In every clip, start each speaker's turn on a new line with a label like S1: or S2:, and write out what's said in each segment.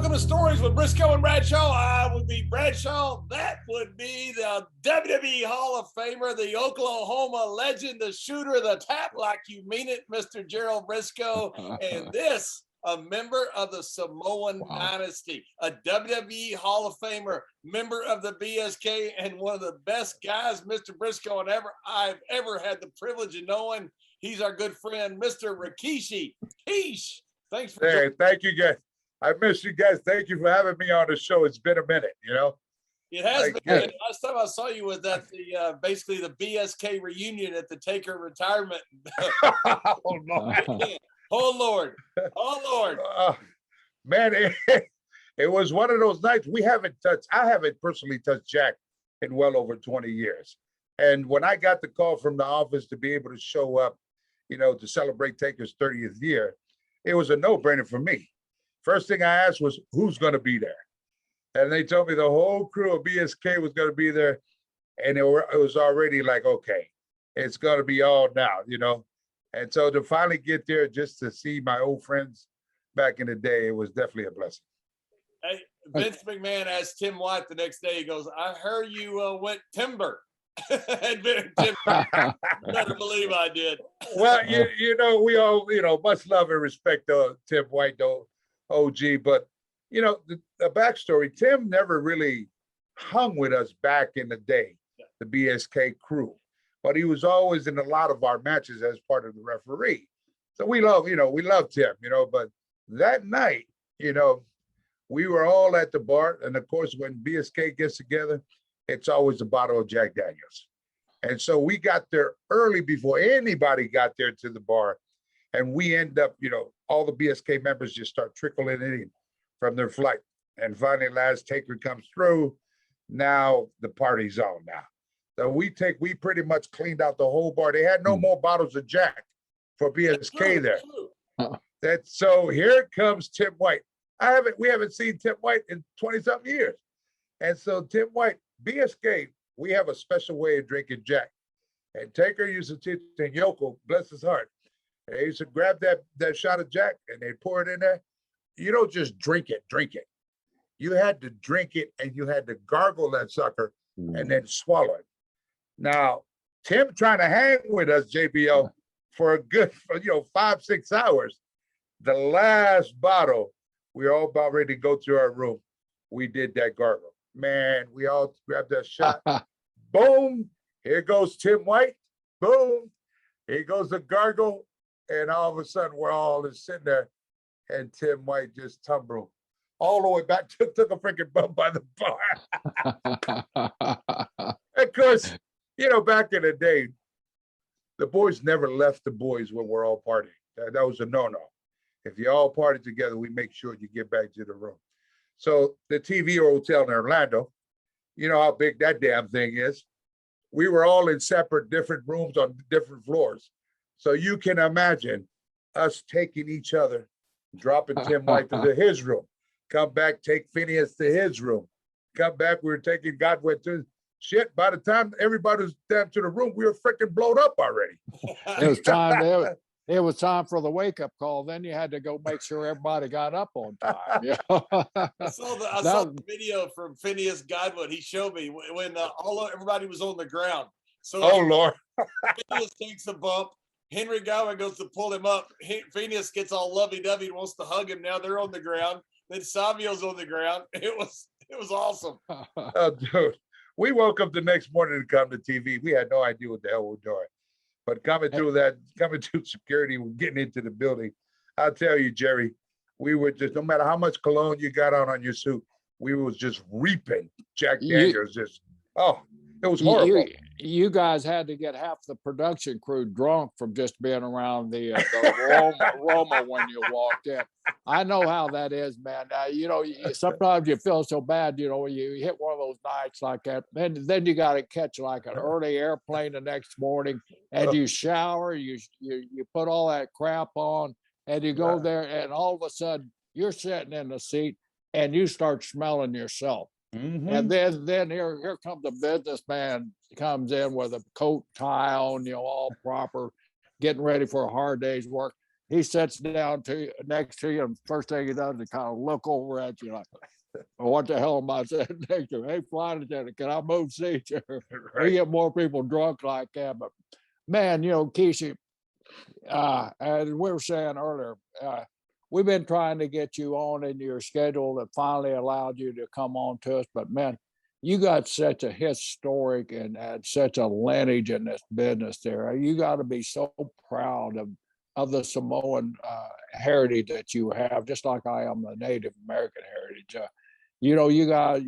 S1: Welcome to Stories with Brisco and Bradshaw. I would be Bradshaw. That would be the WWE Hall of Famer, the Oklahoma legend, the shooter, the tap like you mean it, Mr. Gerald Brisco. And this, a member of the Samoan Dynasty, a WWE Hall of Famer, member of the BSK, and one of the best guys, Mr. Brisco, and I've ever had the privilege of knowing. He's our good friend, Mr. Rikishi. Heesh. Thanks for
S2: joining. Thank you, guys. I miss you guys. Thank you for having me on the show. It's been a minute, you know.
S1: It has been. Last time I saw you was at the basically the BSK reunion at the Taker retirement.
S2: Oh Lord!
S1: Oh Lord! Oh Lord!
S2: Man, it was one of those nights we haven't touched. I haven't personally touched Jack in well over 20 years. And when I got the call from the office to be able to show up, you know, to celebrate Taker's 30th year, it was a no-brainer for me. First thing I asked was, who's going to be there? And they told me the whole crew of BSK was going to be there. And it was already like, okay, it's going to be all now, you know? And so to finally get there just to see my old friends back in the day, it was definitely a blessing.
S1: Hey, Vince McMahon asked Tim White the next day, he goes, I heard you went timber. And timber. Better believe I did.
S2: Well, you know, we all, you know, much love and respect Tim White, though. OG, but you know, the backstory, Tim never really hung with us back in the day, the BSK crew, but he was always in a lot of our matches as part of the referee. So we love Tim, you know, but that night, you know, we were all at the bar. And of course, when BSK gets together, it's always a bottle of Jack Daniels. And so we got there early before anybody got there to the bar. And we end up, you know, all the BSK members just start trickling in from their flight. And finally, last Taker comes through. Now the party's on now. So we pretty much cleaned out the whole bar. They had no more bottles of Jack for BSK there. So here comes Tim White. We haven't seen Tim White in 20-something years. And so Tim White, BSK, we have a special way of drinking Jack. And Taker used to teach, and Yoko, bless his heart, they used to grab that shot of Jack and they'd pour it in there. You don't just drink it. You had to drink it and you had to gargle that sucker and then swallow it. Now, Tim trying to hang with us, JBO, for a good, 5-6 hours. The last bottle, we were all about ready to go to our room. We did that gargle. Man, we all grabbed that shot. Boom, here goes Tim White. Boom, here goes the gargle. And all of a sudden, we're all just sitting there, and Tim White just tumbled all the way back, took a freaking bump by the bar. Of course, you know, back in the day, the boys never left the boys when we're all partying. That was a no-no. If you all party together, we make sure you get back to the room. So the TV hotel in Orlando, you know how big that damn thing is. We were all in separate different rooms on different floors. So you can imagine us taking each other, dropping Tim White to his room, come back, take Phineas to his room, come back, we were taking Godwin to shit. By the time everybody was down to the room, we were freaking blown up already.
S3: It was time for the wake-up call. Then you had to go make sure everybody got up on time. Yeah.
S1: I saw the video from Phineas Godwin. He showed me when everybody was on the ground. So
S2: Lord.
S1: Phineas takes a bump. Henry Godwin goes to pull him up. Phineas gets all lovey-dovey and wants to hug him. Now they're on the ground. Then Savio's on the ground. It was awesome.
S2: Oh, dude. We woke up the next morning to come to TV. We had no idea what the hell we were doing. But coming through security, getting into the building, I'll tell you, Jerry, we were just, no matter how much cologne you got on your suit, we was just reaping Jack Daniels. It was horrible.
S3: You guys had to get half the production crew drunk from just being around the aroma when you walked in. I know how that is, man. You know, sometimes you feel so bad, you know, you hit one of those nights like that. Then you got to catch like an early airplane the next morning, and you shower, you put all that crap on, and you go there, and all of a sudden you're sitting in the seat and you start smelling yourself.
S2: Mm-hmm.
S3: And then here comes a businessman, comes in with a coat, tie on, you know, all proper, getting ready for a hard day's work. he sits down next to you, and first thing he does is kind of look over at you like, what the hell am I sitting next to? Hey, flight attendant, can I move seats here? We
S2: Right.
S3: get more people drunk like that. But man, Kishi, as we were saying earlier, we've been trying to get you on in your schedule that finally allowed you to come on to us. But man, you got such a historic and such a lineage in this business there. You got to be so proud of the Samoan heritage that you have, just like I am the Native American heritage. You got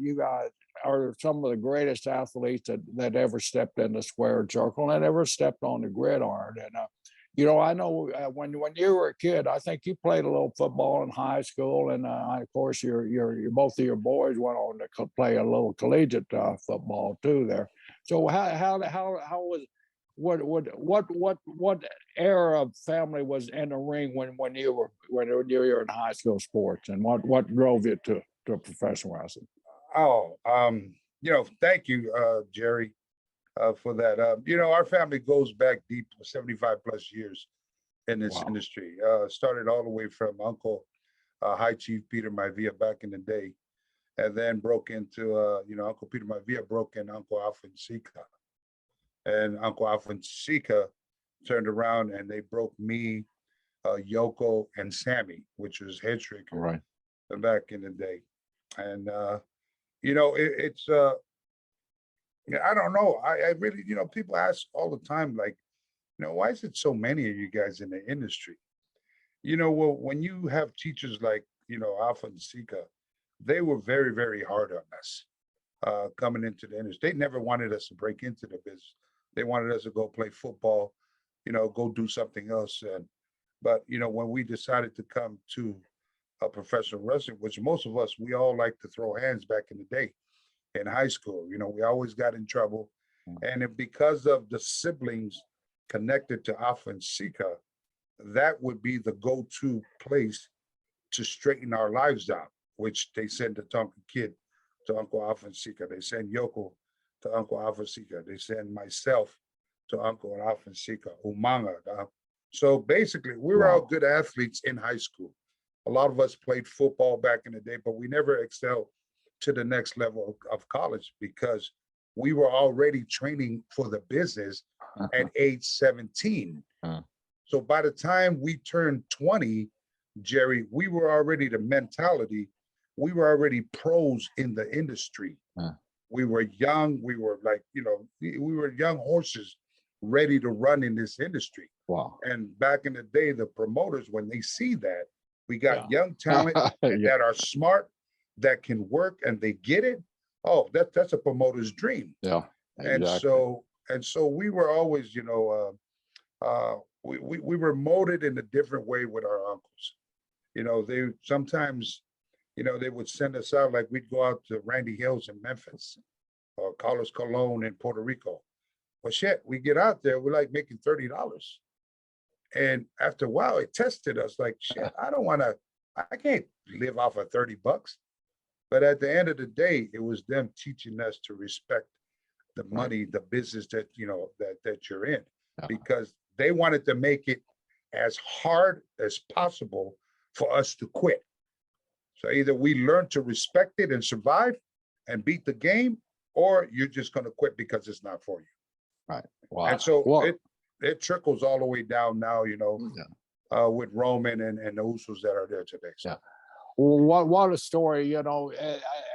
S3: are some of the greatest athletes that ever stepped in the squared circle and ever stepped on the gridiron. And I know when you were a kid, I think you played a little football in high school, and of course, your both of your boys went on to play a little collegiate football too there. So how was what era of family was in the ring when you were in high school sports, and what drove you to professional wrestling?
S2: Oh, thank you, Jerry, for that. Our family goes back deep, 75 plus years in this
S3: Wow.
S2: industry. Started all the way from Uncle High Chief Peter Maivia back in the day, and then broke into, Uncle Peter Maivia broke in Uncle Alfred Sika. And Uncle Alfred Sika turned around and they broke me, Yoko, and Sammy, which was Headrick
S3: Right.
S2: back in the day. And, it's, I don't know. I really, people ask all the time, like, why is it so many of you guys in the industry? Well, when you have teachers like, Alpha and Sika, they were very, very hard on us coming into the industry. They never wanted us to break into the business. They wanted us to go play football, go do something else. But when we decided to come to a professional wrestling, which most of us, we all like to throw hands back in the day in high school. We always got in trouble. And because of the siblings connected to Alpha and Sika, that would be the go-to place to straighten our lives out, which they send the Tonka Kid to Uncle Alpha and Sika. They send Yoko to Uncle Alpha and Sika. They send myself to Uncle Alpha and Sika, Umanga. So basically, we were all good athletes in high school. A lot of us played football back in the day, but we never excelled to the next level of college because we were already training for the business at age 17. So by the time we turned 20, Jerry, we were already the mentality. We were already pros in the industry. We were young. We were like, we were young horses ready to run in this industry.
S3: Wow.
S2: And back in the day, the promoters, when they see that, we got young talent that are smart, that can work, and they get it. Oh, that's a promoter's dream.
S3: Yeah.
S2: Exactly. And so we were always, we were molded in a different way with our uncles. They sometimes, they would send us out, like we'd go out to Randy Hills in Memphis or Carlos Colon in Puerto Rico. Well, shit, we get out there, we're like making $30. And after a while, it tested us like, shit, I can't live off of $30. But at the end of the day, it was them teaching us to respect the money, the business that, that you're in, because they wanted to make it as hard as possible for us to quit. So either we learn to respect it and survive and beat the game, or you're just going to quit because it's not for you.
S3: Right. Wow.
S2: And so it trickles all the way down now, with Roman and the Usos that are there today. So.
S3: Yeah. Well, what a story,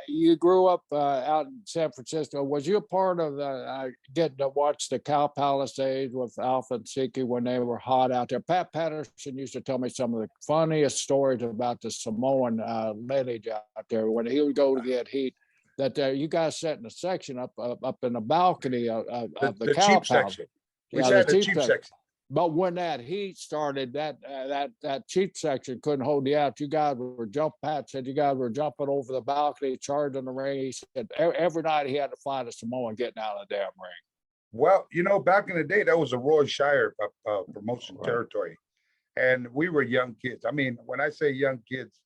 S3: you grew up out in San Francisco. Was you a part of getting to watch the Cow Palisades with Alpha and Siki when they were hot out there? Pat Patterson used to tell me some of the funniest stories about the Samoan lineage out there when he would go to get heat. That you guys sat in a section up in the balcony of the Cow
S2: cheap section. We sat in the cheap section.
S3: But when that heat started, that cheap section couldn't hold you out. You guys were Pat said you guys were jumping over the balcony, charging the ring. He said every night he had to fly to Samoa and getting out of the damn ring.
S2: Well, back in the day, that was a Roy Shire promotion territory. And we were young kids. I mean, when I say young kids,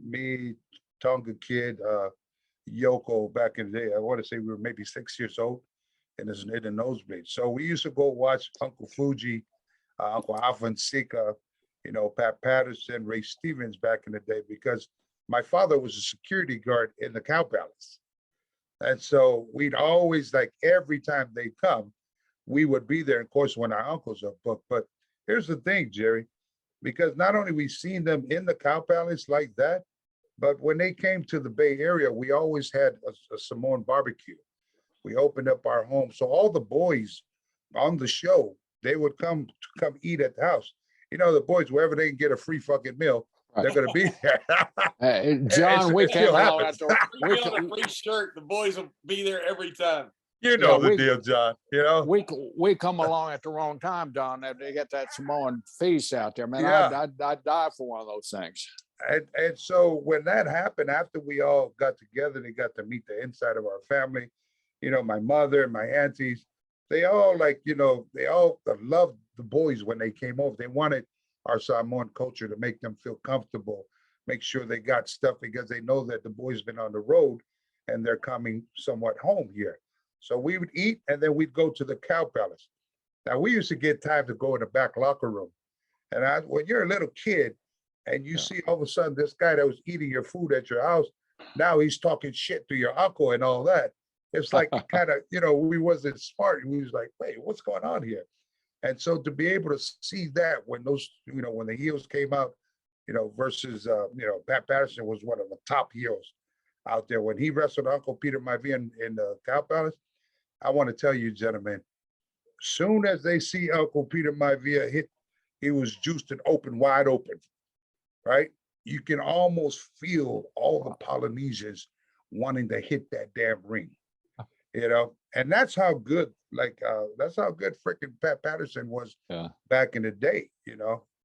S2: me, Tonga Kid, Yoko, back in the day, I want to say we were maybe 6 years old. In the nosebleed. So we used to go watch Uncle Fuji, Uncle Alpha and Sika, Pat Patterson, Ray Stevens back in the day, because my father was a security guard in the Cow Palace. And so we'd always, like, every time they come, we would be there. Of course, when our uncles are booked. But here's the thing, Jerry, because not only we seen them in the Cow Palace like that, but when they came to the Bay Area, we always had a Samoan barbecue. We opened up our home. So all the boys on the show, they would come eat at the house. The boys, wherever they can get a free fucking meal, they're gonna be there.
S3: John, we came along at the
S1: a free shirt. The boys will be there every time.
S2: The deal, John.
S3: We come along at the wrong time, John. They get that Samoan feast out there, man.
S2: Yeah.
S3: I'd die for one of those things.
S2: And so when that happened, after we all got together, they got to meet the inside of our family. My mother, my aunties, they all they all loved the boys when they came over. They wanted our Samoan culture to make them feel comfortable, make sure they got stuff, because they know that the boys been on the road and they're coming somewhat home here. So we would eat, and then we'd go to the Cow Palace. Now, we used to get time to go in the back locker room. And when you're a little kid and you see all of a sudden this guy that was eating your food at your house, now he's talking shit to your uncle and all that. It's like kind of, we wasn't smart. We was like, wait, what's going on here? And so to be able to see that when those, when the heels came out, versus, Pat Patterson was one of the top heels out there. When he wrestled Uncle Peter Maivia in the Cow Palace, I want to tell you, gentlemen, soon as they see Uncle Peter Maivia hit, he was juiced and wide open, right? You can almost feel all the Polynesians wanting to hit that damn ring, and that's how good, freaking Pat Patterson was back in the day,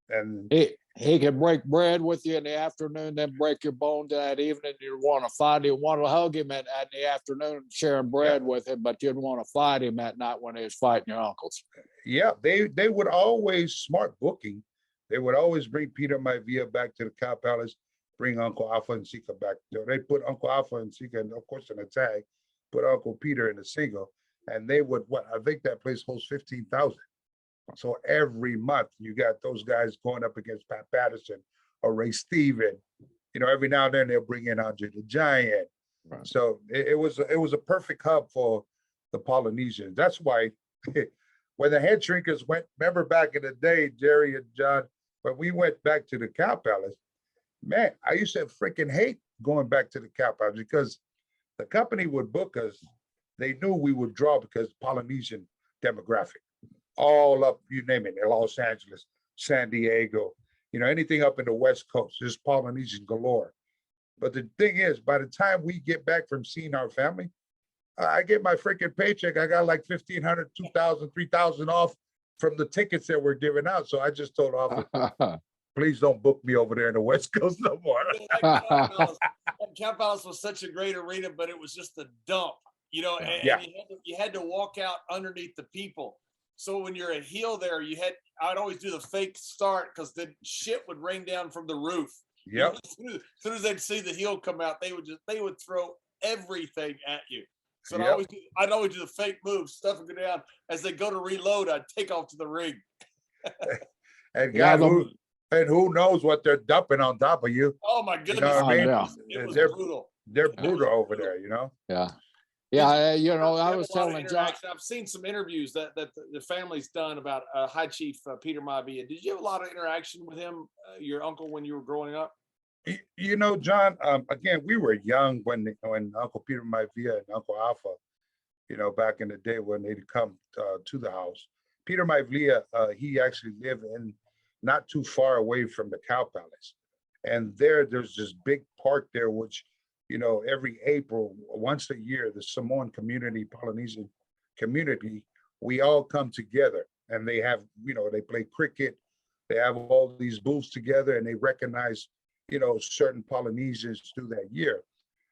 S2: and
S3: he can break bread with you in the afternoon, then break your bone that evening. You want to fight him, want to hug him in the afternoon, sharing bread with him, but you'd want to fight him at night when he was fighting your uncles.
S2: Yeah, they would always, smart booking, they would always bring Peter Maivia back to the Cow Palace, bring Uncle Alpha and Sika back. They put Uncle Alpha and Sika, and of course, in a tag, put Uncle Peter in a single, and they would, I think that place holds 15,000. So every month you got those guys going up against Pat Patterson or Ray Steven. Every now and then they'll bring in Andre the Giant. Right. So it was a perfect hub for the Polynesians. That's why when the head shrinkers went, remember back in the day, Jerry and John, when we went back to the Cow Palace, man, I used to freaking hate going back to the Cow Palace, because the company would book us. They knew we would draw because Polynesian demographic. All up, you name it, in Los Angeles, San Diego, anything up in the West Coast, just Polynesian galore. But the thing is, by the time we get back from seeing our family, I get my freaking paycheck. I got like 1,500, 2,000, 3,000 off from the tickets that were given out. So I just told officer, please don't book me over there in the West Coast no more.
S1: Cow Palace was such a great arena, but it was just a dump, and you had to walk out underneath the people. So when you're a heel there, I'd always do the fake start, because the shit would rain down from the roof.
S2: Yep.
S1: As soon as they'd see the heel come out, they would throw everything at you. So I'd always do the fake move, stuff would go down. As they go to reload, I'd take off to the ring.
S2: And who knows what they're dumping on top of you?
S1: Oh my goodness!
S2: It was brutal. They're brutal over there,
S3: Yeah. Yeah, I was telling John.
S1: I've seen some interviews that the family's done about High Chief Peter Maivia. Did you have a lot of interaction with him, your uncle, when you were growing up?
S2: John, again, we were young when Uncle Peter Maivia and Uncle Alpha, back in the day when they'd come to the house. Peter Maivia, he actually lived in not too far away from the Cow Palace. And there's this big park there, which, every April, once a year, the Samoan community, Polynesian community, we all come together, and they have, they play cricket. They have all these booths together, and they recognize, certain Polynesians through that year.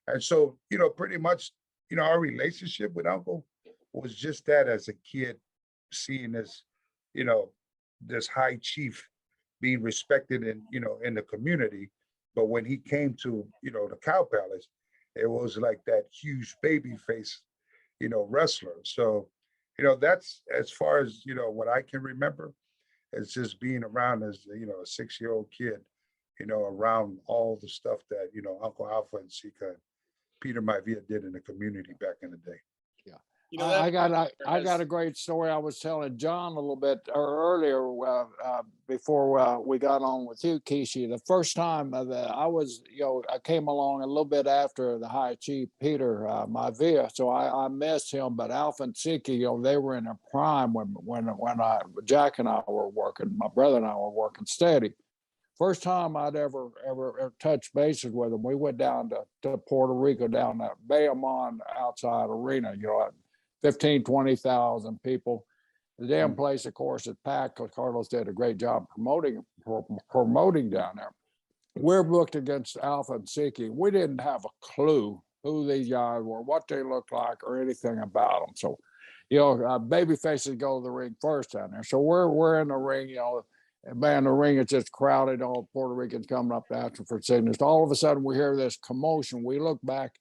S2: And so, pretty much, our relationship with Uncle was just that, as a kid, seeing this, this high chief being respected in the community. But when he came to, the Cow Palace, it was like that huge baby face, wrestler. So, that's as far as, what I can remember. It's just being around as, you know, a 6-year-old kid, you know, around all the stuff that, you know, Uncle Alpha and Sika, Peter Maivia did in the community back in the day.
S3: Yeah.
S1: You know, that
S3: I got a great story. I was telling John a little bit earlier before we got on with you, Kishi. The first time that I was, you know, I came along a little bit after the High Chief Peter Maivia, so I missed him. But Alpha and Siki, you know, they were in their prime when Jack and I were working. My brother and I were working steady. First time I'd ever touched bases with them, we went down to Puerto Rico, down that Bayamon outside arena, you know, 15, 20,000 people. The damn place, of course, is packed because Carlos did a great job promoting down there. We're booked against Alpha and Siki. We didn't have a clue who these guys were, what they looked like, or anything about them. So, you know, baby faces go to the ring first down there. So we're in the ring, you know, and man, the ring is just crowded. All Puerto Ricans coming up to ask for signatures. All of a sudden, we hear this commotion. We look back.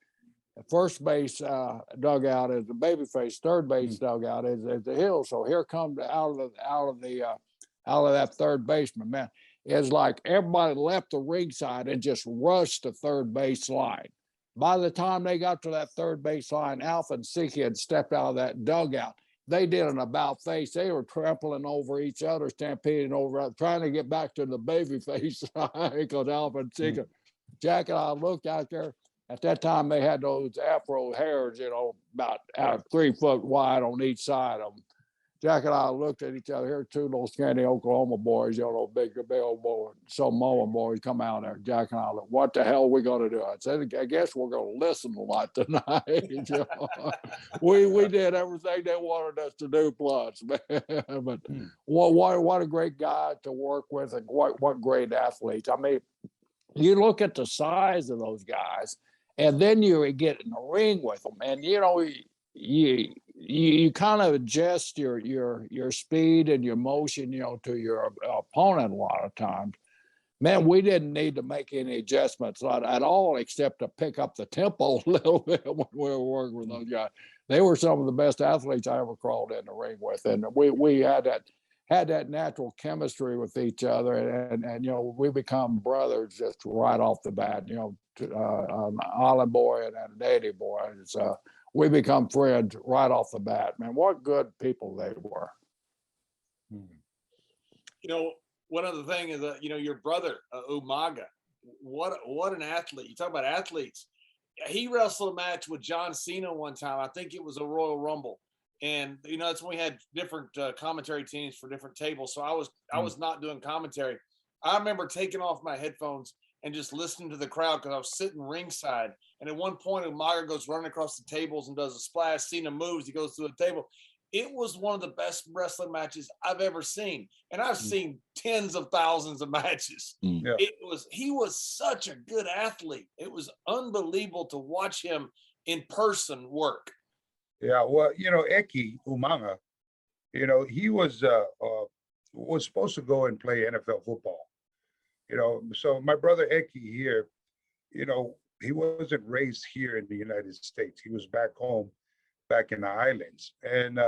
S3: The first base dugout is the babyface. Third base dugout is the hill. So here comes out of that third baseman. Man, it's like everybody left the ringside and just rushed the third base line. By the time they got to that third base line, Alpha and Siki had stepped out of that dugout. They did an about face. They were trampling over each other, stampeding over, trying to get back to the baby face because Alpha and Sika. Jack and I looked out there. At that time, they had those afro hairs, you know, about 3 foot wide on each side of them. Jack and I looked at each other. Here, two little skinny Oklahoma boys, you know, big old boy, Samoan boys come out there. Jack and I looked, what the hell are we going to do? I said, I guess we're going to listen a lot tonight. You know? we did everything they wanted us to do plus, man. But what a great guy to work with, and what great athletes. I mean, you look at the size of those guys, and then you get in the ring with them, and you know, you kind of adjust your speed and your motion, you know, to your opponent a lot of times. Man, we didn't need to make any adjustments at all, except to pick up the tempo a little bit when we were working with those guys. They were some of the best athletes I ever crawled in the ring with, and we had that natural chemistry with each other, and you know, we become brothers just right off the bat. You know, an island boy and a native boy. We become friends right off the bat. Man, what good people they were.
S1: You know, one other thing is you know, your brother Umaga. What an athlete! You talk about athletes. He wrestled a match with John Cena one time. I think it was a Royal Rumble. And you know, that's when we had different commentary teams for different tables. So I was not doing commentary. I remember taking off my headphones and just listening to the crowd because I was sitting ringside. And at one point, Umaga goes running across the tables and does a splash. Cena moves. He goes through the table. It was one of the best wrestling matches I've ever seen, and I've seen tens of thousands of matches.
S2: Yeah.
S1: He was such a good athlete. It was unbelievable to watch him in person work.
S2: Yeah, well, you know, Eki Umaga, you know, he was supposed to go and play NFL football. You know, so my brother Eki here, you know, he wasn't raised here in the United States. He was back home, back in the islands, and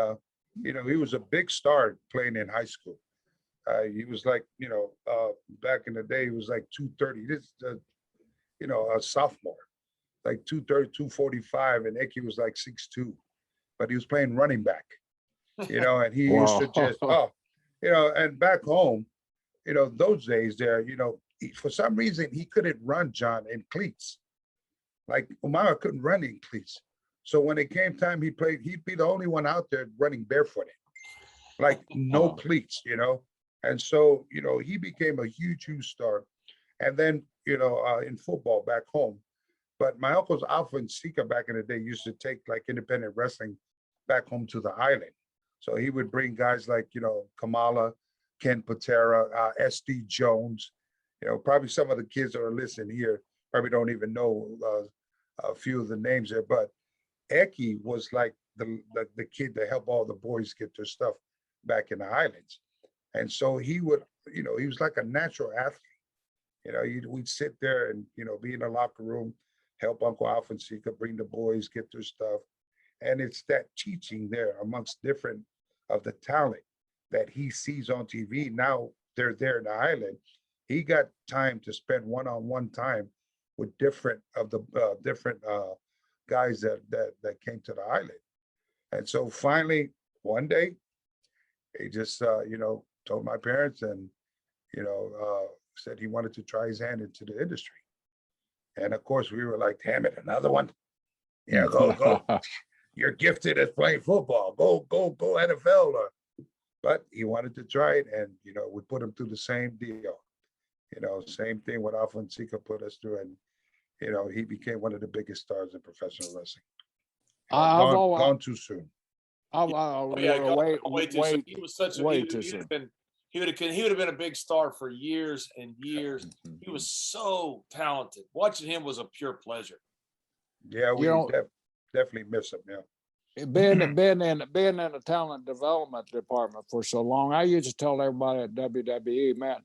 S2: you know, he was a big star playing in high school. He was like, you know, back in the day, he was like 230. You know, a sophomore, like 230, 245, and Eki was like 6'2". But he was playing running back, you know, and he used to just, you know, and back home, you know, those days there, you know, for some reason, he couldn't run, John, in cleats. Like Umaga couldn't run in cleats. So when it came time, he'd be the only one out there running barefooted, like no cleats, you know. And so, you know, he became a huge star. And then, you know, in football back home. But my uncles Alpha and Sika back in the day used to take like independent wrestling back home to the island. So he would bring guys like, you know, Kamala, Ken Patera, S.D. Jones. You know, probably some of the kids that are listening here probably don't even know a few of the names there. But Eki was like the kid to help all the boys get their stuff back in the islands. And so he would, you know, he was like a natural athlete. You know, we'd sit there and, you know, be in the locker room, help Uncle Alpha and Sika bring the boys, get their stuff. And it's that teaching there amongst different of the talent that he sees on TV. Now they're there in the island. He got time to spend one-on-one time with different guys that came to the island. And so finally, one day, he just told my parents and said he wanted to try his hand into the industry. And of course, we were like, damn it, another one. Yeah, go. You're gifted at playing football. Go NFL. But he wanted to try it, and we put him through the same deal. Same thing what Alfonseca put us through, and he became one of the biggest stars in professional wrestling. Gone too soon.
S1: Way too soon. He was such a
S3: way too soon.
S1: he would have been a big star for years and years. He was so talented. Watching him was a pure pleasure.
S2: Yeah, we definitely miss him. Yeah.
S3: Being in the talent development department for so long, I used to tell everybody at WWE, man,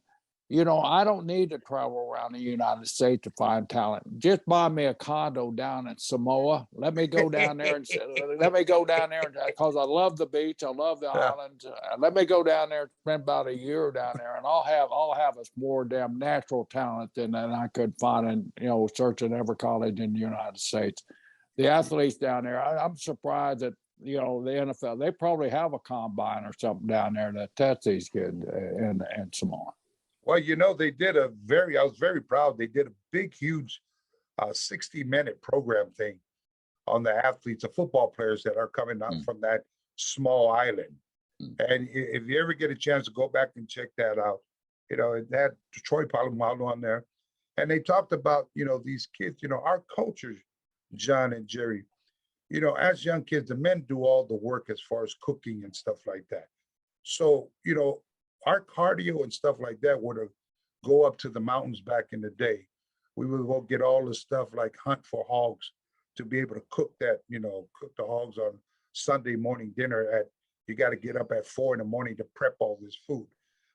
S3: I don't need to travel around the United States to find talent. Just buy me a condo down in Samoa. Let me go down there because I love the beach. I love the islands. Let me go down there and spend about a year down there, and I'll have us more damn natural talent than I could find in searching every college in the United States. The athletes down there, I'm surprised that the NFL, they probably have a combine or something down there that tests these kids in Samoa.
S2: Well, they did I was very proud. They did a big, huge 60-minute program thing on the athletes, the football players that are coming out from that small island. And if you ever get a chance to go back and check that out, it had Troy Polamalu on there. And they talked about, these kids, our culture, John and Jerry, as young kids, the men do all the work as far as cooking and stuff like that. So, our cardio and stuff like that would have go up to the mountains back in the day. We would go get all the stuff like hunt for hogs to be able to cook that, cook the hogs on Sunday morning dinner you got to get up at 4 a.m. to prep all this food,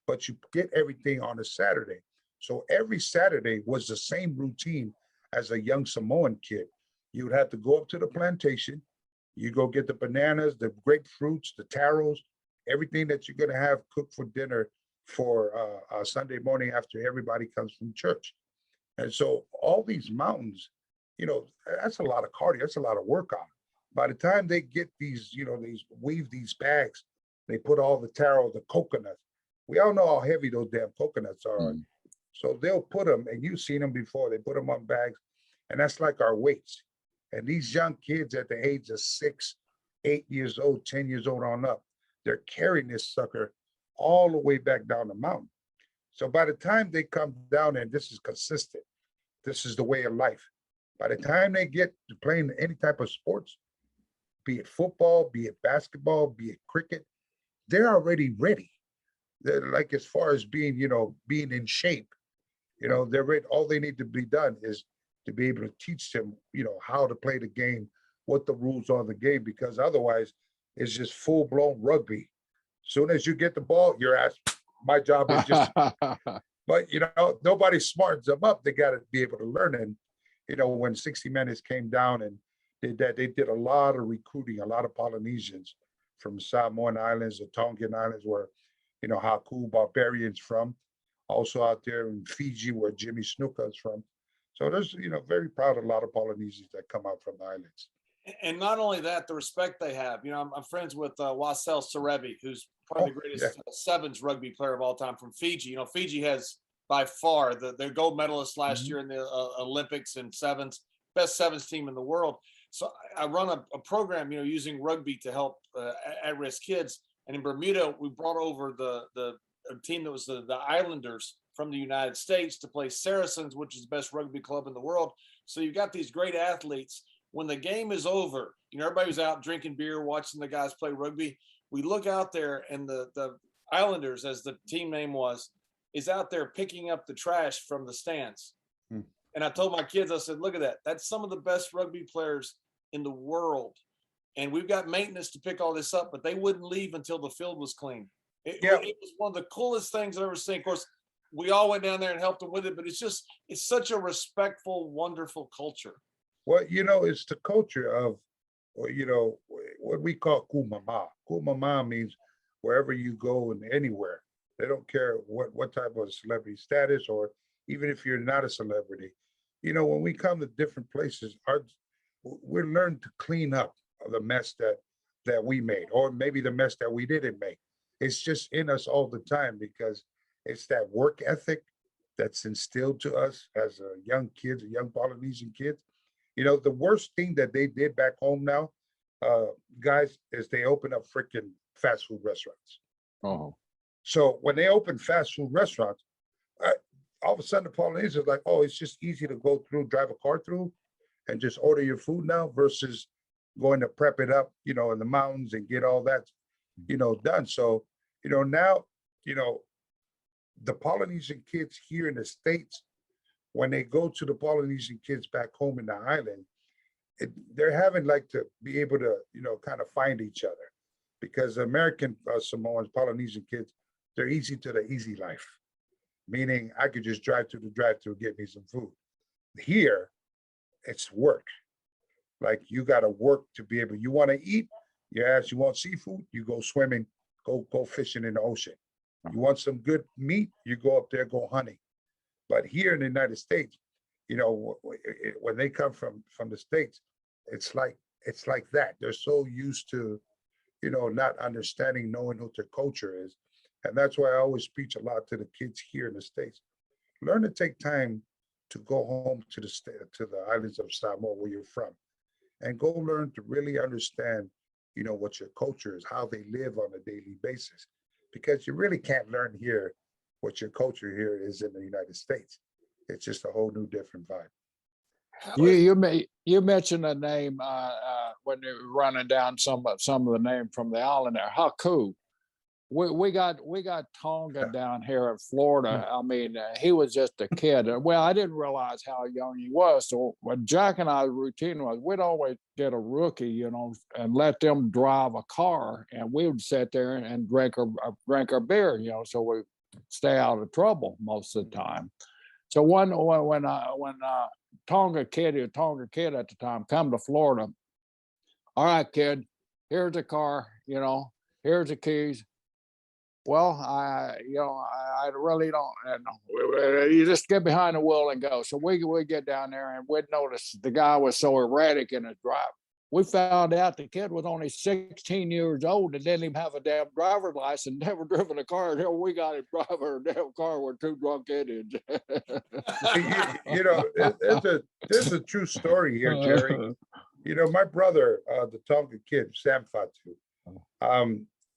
S2: but you get everything on a Saturday. So every Saturday was the same routine as a young Samoan kid. You would have to go up to the plantation, you go get the bananas, the grapefruits, the taros, everything that you're going to have cooked for dinner for Sunday morning after everybody comes from church. And so all these mountains, that's a lot of cardio. That's a lot of work on. By the time they get these, they weave these bags, they put all the taro, the coconuts. We all know how heavy those damn coconuts are. So they'll put them, and you've seen them before, they put them on bags, and that's like our weights. And these young kids at the age of 6, 8 years old, 10 years old on up, they're carrying this sucker all the way back down the mountain. So by the time they come down, and this is consistent, this is the way of life. By the time they get to playing any type of sports, be it football, be it basketball, be it cricket, they're already ready. They're like, as far as being, being in shape, they're ready. All they need to be done is to be able to teach them, how to play the game, what the rules are of the game, because otherwise it's just full-blown rugby. Soon as you get the ball, you're asked, my job is just, but nobody smartens them up. They got to be able to learn. And, when 60 Minutes came down and did that, they did a lot of recruiting, a lot of Polynesians from Samoan Islands, the Tongan Islands, where, Haku Barbarian's from, also out there in Fiji, where Jimmy Snuka is from. So there's, very proud of a lot of Polynesians that come out from the islands.
S1: And not only that, the respect they have. I'm friends with Wasel Serebi, who's probably the greatest sevens rugby player of all time from Fiji. Fiji has by far their gold medalist last year in the Olympics in sevens, best sevens team in the world. So I run a program, using rugby to help at-risk kids. And in Bermuda, we brought over the team that was the Islanders from the United States to play Saracens, which is the best rugby club in the world. So you've got these great athletes. When the game is over, everybody was out drinking beer, watching the guys play rugby. We look out there, and the Islanders, as the team name was, is out there picking up the trash from the stands. And I told my kids, I said, look at that. That's some of the best rugby players in the world. And we've got maintenance to pick all this up, but they wouldn't leave until the field was clean. It was one of the coolest things I've ever seen. Of course, we all went down there and helped them with it, but it's such a respectful, wonderful culture.
S2: Well, it's the culture of, what we call kumama. Kumama means wherever you go and anywhere. They don't care what type of celebrity status, or even if you're not a celebrity. You know, when we come to different places, we're learned to clean up the mess that we made, or maybe the mess that we didn't make. It's just in us all the time because it's that work ethic that's instilled to us as young kids, young Polynesian kids. You know, the worst thing that they did back home now, uh, guys, is they open up freaking fast food restaurants.
S3: Oh,
S2: So when they open fast food restaurants, uh, all of a sudden the Polynesians are like, oh, it's just easy to go through, drive a car through, and just order your food now versus going to prep it up, you know, in the mountains and get all that, you know, done. So, you know, now, you know, the Polynesian kids here in the States, when they go to the Polynesian kids back home in the island, they're having like to be able to, you know, kind of find each other because American Samoans, Polynesian kids, they're easy to the easy life, meaning I could just drive to the drive-through, get me some food. Here, it's work. Like you got to work to be able. You want to eat? Yes. You want seafood? You go swimming, go fishing in the ocean. You want some good meat? You go up there, go hunting. But here in the United States, you know, when they come from the States, it's like that. They're so used to, you know, not understanding, knowing what their culture is, and that's why I always preach a lot to the kids here in the States. Learn to take time to go home to the state, to the islands of Samoa where you're from, and go learn to really understand, you know, what your culture is, how they live on a daily basis, because you really can't learn here what your culture here is in the United States. It's just a whole new different vibe.
S3: you mentioned a name when you were running down some of the name from the island there, Haku. We got Tonga down here in Florida. I mean, he was just a kid. Well, I didn't realize how young he was. So what Jack and I's routine was, we'd always get a rookie, you know, and let them drive a car, and we would sit there and drink our beer, you know, so we stay out of trouble most of the time. So when Tonga kid at the time come to Florida, all right, kid, here's the car, you know, here's the keys. Well, I really don't. You just get behind the wheel and go. So we get down there and we'd notice the guy was so erratic in his drive. We found out the kid was only 16 years old and didn't even have a damn driver's license, never driven a car until we got him driving a damn car with two drunk idiots.
S2: You know, there's a true story here, Jerry. You know, my brother, the Tonga kid, Sam Fatu,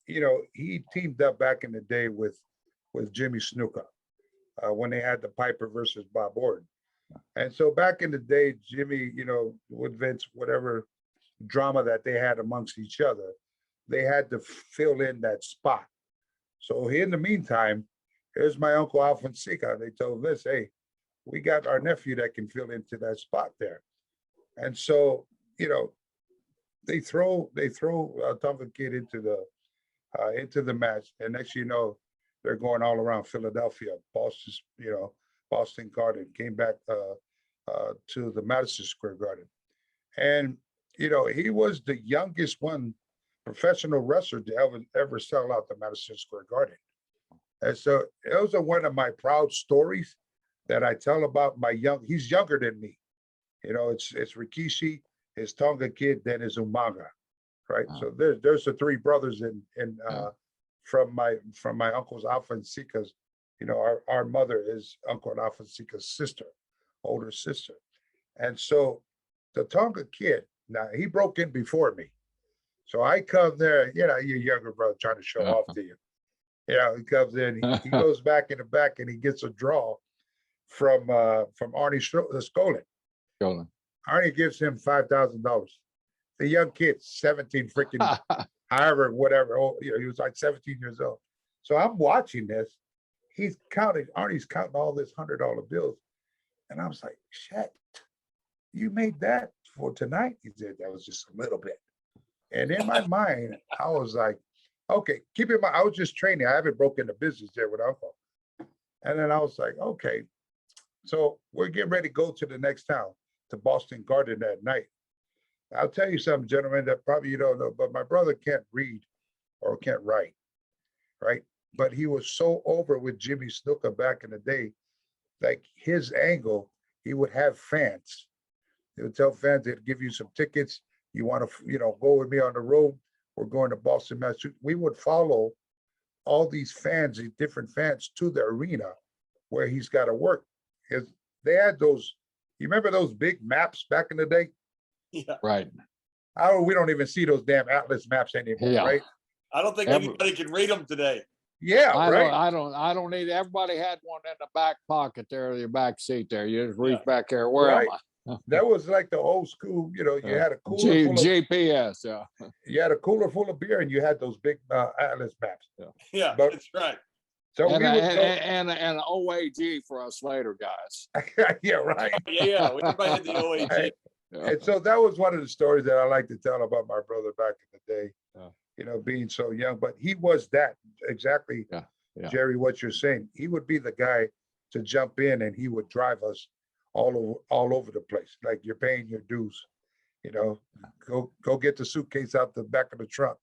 S2: you know, he teamed up back in the day with Jimmy Snuka when they had the Piper versus Bob Orton. And so back in the day, Jimmy, you know, with Vince, whatever drama that they had amongst each other, they had to fill in that spot. So in the meantime, here's my uncle Alfonseca. They told Vince, hey, we got our nephew that can fill into that spot there. And so, you know, they throw Tonga Kid into the match, and next you know, they're going all around Philadelphia, Boston, you know, Boston Garden, came back to the Madison Square Garden, and you know, he was the youngest one professional wrestler to ever sell out the Madison Square Garden, and so those are one of my proud stories that I tell about my He's younger than me, you know. It's Rikishi, his Tonga Kid, then his Umaga. Right. So there's the three brothers from my uncle's Alfonseca's, you know, our mother is Uncle Alfonseca's sister, older sister. And so the Tonga Kid, now he broke in before me. So I come there, you know, your younger brother trying to show off to you. You know, he comes in, he goes back in the back and he gets a draw from Arnie Skolin. Arnie gives him $5,000. The young kid, 17 freaking, however, whatever. Oh, you know, he was like 17 years old. So I'm watching this. Arnie's counting all this $100 bills. And I was like, shit, you made that for tonight? He said, that was just a little bit. And in my mind, I was like, okay, keep in mind, I was just training. I haven't broken the business there with Uncle. And then I was like, okay, so we're getting ready to go to the next town, to Boston Garden that night. I'll tell you something, gentlemen, that probably you don't know, but my brother can't read or can't write. right? But he was so over with Jimmy Snuka back in the day, like his angle, he would have fans. He would tell fans they'd give you some tickets. You want to, go with me on the road. We're going to Boston, Massachusetts. We would follow all these fans, these different fans, to the arena where he's got to work. Because they had those, you remember those big maps back in the day?
S1: Yeah.
S3: Right.
S2: We don't even see those damn atlas maps anymore,
S3: Yeah.
S2: right?
S1: I don't think anybody can read them today.
S2: Yeah, right.
S3: I don't need. Everybody had one in the back pocket there, your back seat there. You just reach back there. Where
S2: Right.
S3: am I?
S2: That was like the old school, you had a cooler full of
S3: GPS. Yeah.
S2: you had a cooler full of beer and you had those big atlas maps.
S1: Yeah,
S2: But-
S1: that's right.
S2: So
S3: And
S2: we would go,
S3: an OAG for us later guys.
S2: yeah, right.
S1: Yeah. Everybody had the OAG.
S2: Right.
S3: Yeah.
S2: And so that was one of the stories that I like to tell about my brother back in the day.
S3: Yeah.
S2: Being so young, but he was that exactly,
S3: Yeah.
S2: Jerry, what you're saying. He would be the guy to jump in and he would drive us all over the place. Like, you're paying your dues, go get the suitcase out the back of the trunk,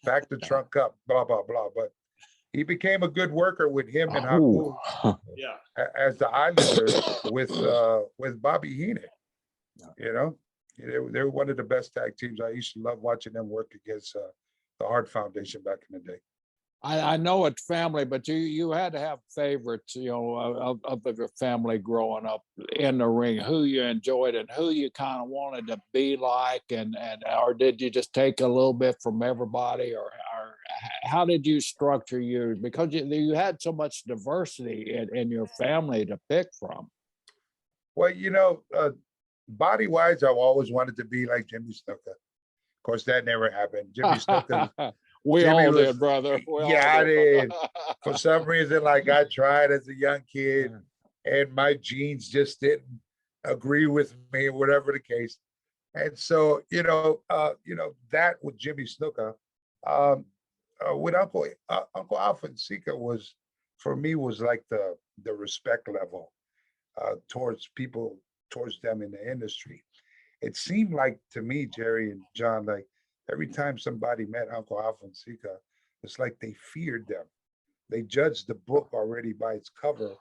S2: back the trunk up, blah, blah, blah. But he became a good worker with him and Haku
S1: Yeah.
S2: as the Islanders with Bobby Heenan. They were one of the best tag teams. I used to love watching them work against the Hart Foundation back in the day.
S3: I know it's family, but you had to have favorites, of your family growing up in the ring, who you enjoyed and who you kind of wanted to be like, and or did you just take a little bit from everybody, or how did you structure yours? Because you had so much diversity in your family to pick from.
S2: Well, body wise, I've always wanted to be like Jimmy Snuka. Of course, that never happened. Jimmy Snuka.
S3: We
S2: Jimmy
S3: all
S2: was-
S3: did, brother.
S2: I did. For some reason, like, I tried as a young kid, and my genes just didn't agree with me, whatever the case. And so, that with Jimmy Snuka, with Uncle Alfred Sika was, for me, was like the respect level towards people, towards them in the industry. It seemed like to me, Jerry and John, like every time somebody met Uncle Alfred Sika, it's like they feared them. They judged the book already by its cover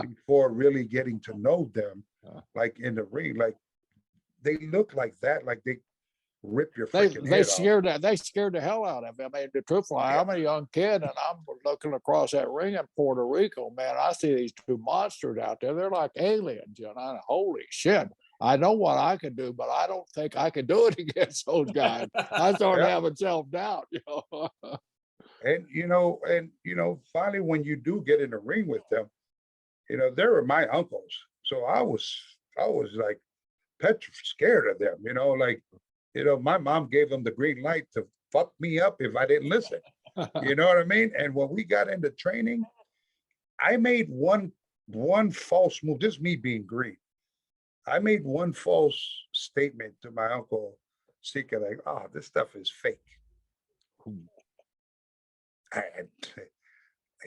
S2: before really getting to know them, like in the ring. Like, they look like that, like they rip your freaking head off.
S3: They scared the hell out of me. I mean, the truthfully, I'm a young kid and I'm looking across that ring in Puerto Rico, man. I see these two monsters out there. They're like aliens, holy shit. I know what I could do, but I don't think I could do it against those guys. I started having self-doubt,
S2: And finally, when you do get in the ring with them, they were my uncles. So I was like scared of them, my mom gave them the green light to fuck me up if I didn't listen. You know what I mean? And when we got into training, I made one false move. This is me being green. I made one false statement to my uncle Sika, like, "Oh, this stuff is fake." And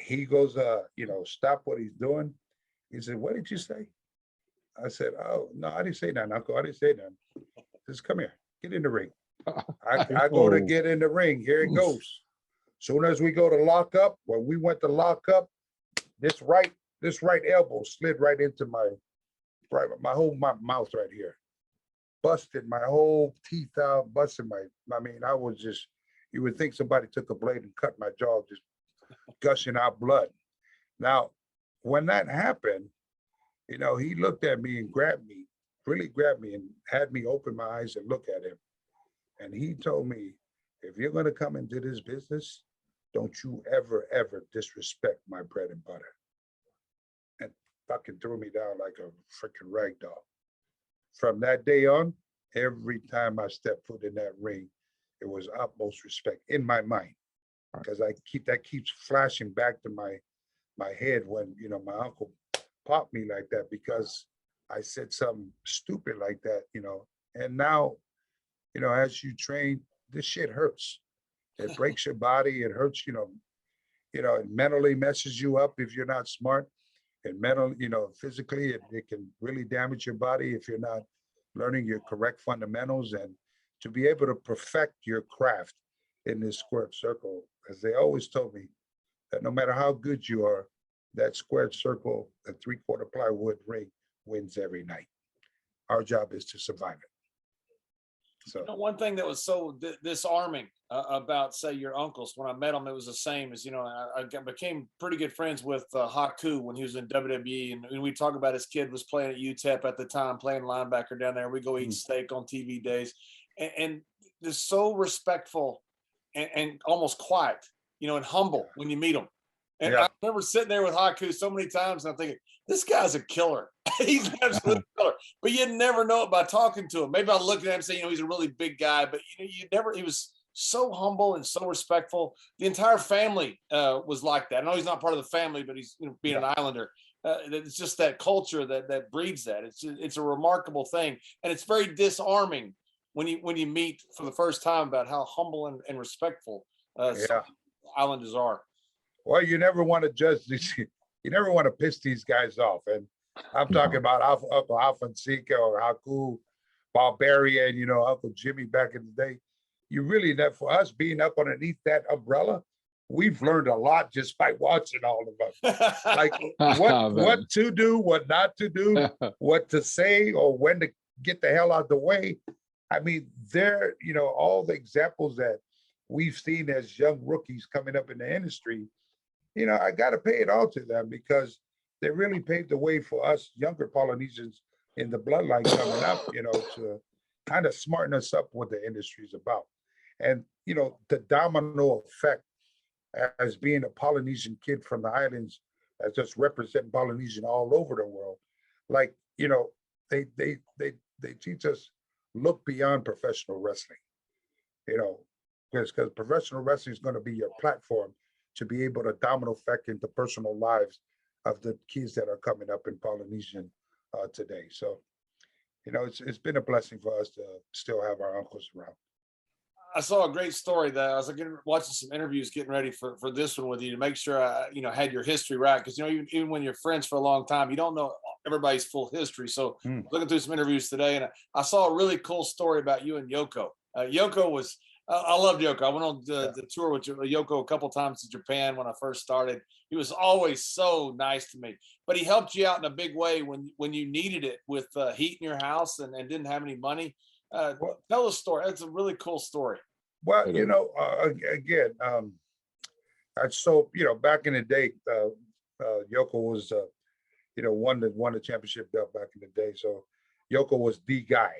S2: he goes, stop what he's doing. He said, "What did you say?" I said, "Oh, no, I didn't say that, Uncle. I didn't say that." He says, "Come here, get in the ring." I go to get in the ring. Here it goes. Soon as we go to lock up, when we went to lock up, this right elbow slid right into my whole mouth right here. Busted my whole teeth out, busted I was just, you would think somebody took a blade and cut my jaw, just gushing out blood. Now, when that happened, he looked at me and really grabbed me and had me open my eyes and look at him. And he told me, "If you're going to come into this business, don't you ever, ever disrespect my bread and butter." And fucking threw me down like a freaking rag doll. From that day on, every time I stepped foot in that ring, it was utmost respect in my mind. Because that keeps flashing back to my head when, my uncle popped me like that because I said something stupid like that, and now, as you train, this shit hurts. It breaks your body. It hurts, it mentally messes you up if you're not smart. And physically, it can really damage your body if you're not learning your correct fundamentals. And to be able to perfect your craft in this squared circle, as they always told me, that no matter how good you are, that squared circle, the 3/4 plywood ring wins every night. Our job is to survive it. So
S1: One thing that was so disarming about, say, your uncles, when I met them, it was the same as, became pretty good friends with Haku when he was in WWE. And we talk about his kid was playing at UTEP at the time, playing linebacker down there. We go eat steak on TV days. And they're so respectful and almost quiet, and humble when you meet them. And
S2: yeah,
S1: I remember sitting there with Haku so many times, and I'm thinking, this guy's a killer. He's an absolute killer. But you'd never know it by talking to him. Maybe I'll look at him and say, he's a really big guy, but you never, he was so humble and so respectful. The entire family was like that. I know he's not part of the family, but he's being an Islander. It's just that culture that breeds that. It's a remarkable thing. And it's very disarming when you meet for the first time about how humble and respectful some Islanders are.
S2: Well, you never want to judge these. You never want to piss these guys off. And I'm talking about Uncle Alfonseca or Haku, Barbarian, Uncle Jimmy back in the day. You really, for us being up underneath that umbrella, we've learned a lot just by watching all of us. Like what to do, what not to do, what to say, or when to get the hell out of the way. I mean, they're, all the examples that we've seen as young rookies coming up in the industry, I got to pay it all to them because they really paved the way for us younger Polynesians in the bloodline coming up, to kind of smarten us up what the industry is about. And, the domino effect as being a Polynesian kid from the islands, as just representing Polynesian all over the world. Like, they teach us look beyond professional wrestling, because professional wrestling is going to be your platform to be able to domino effect into personal lives of the kids that are coming up in Polynesian today. So, it's been a blessing for us to still have our uncles around.
S1: I saw a great story that I was watching some interviews, getting ready for this one with you to make sure I, had your history right. Because, even when you're friends for a long time, you don't know everybody's full history. So looking through some interviews today, and I saw a really cool story about you and Yoko. Yoko was, I loved Yoko. I went on the tour with Yoko a couple times to Japan when I first started. He was always so nice to me, but he helped you out in a big way when you needed it with heat in your house and didn't have any money. Tell the story. That's a really cool story.
S2: Well, again, so back in the day, Yoko was, won the championship belt back in the day. So Yoko was the guy,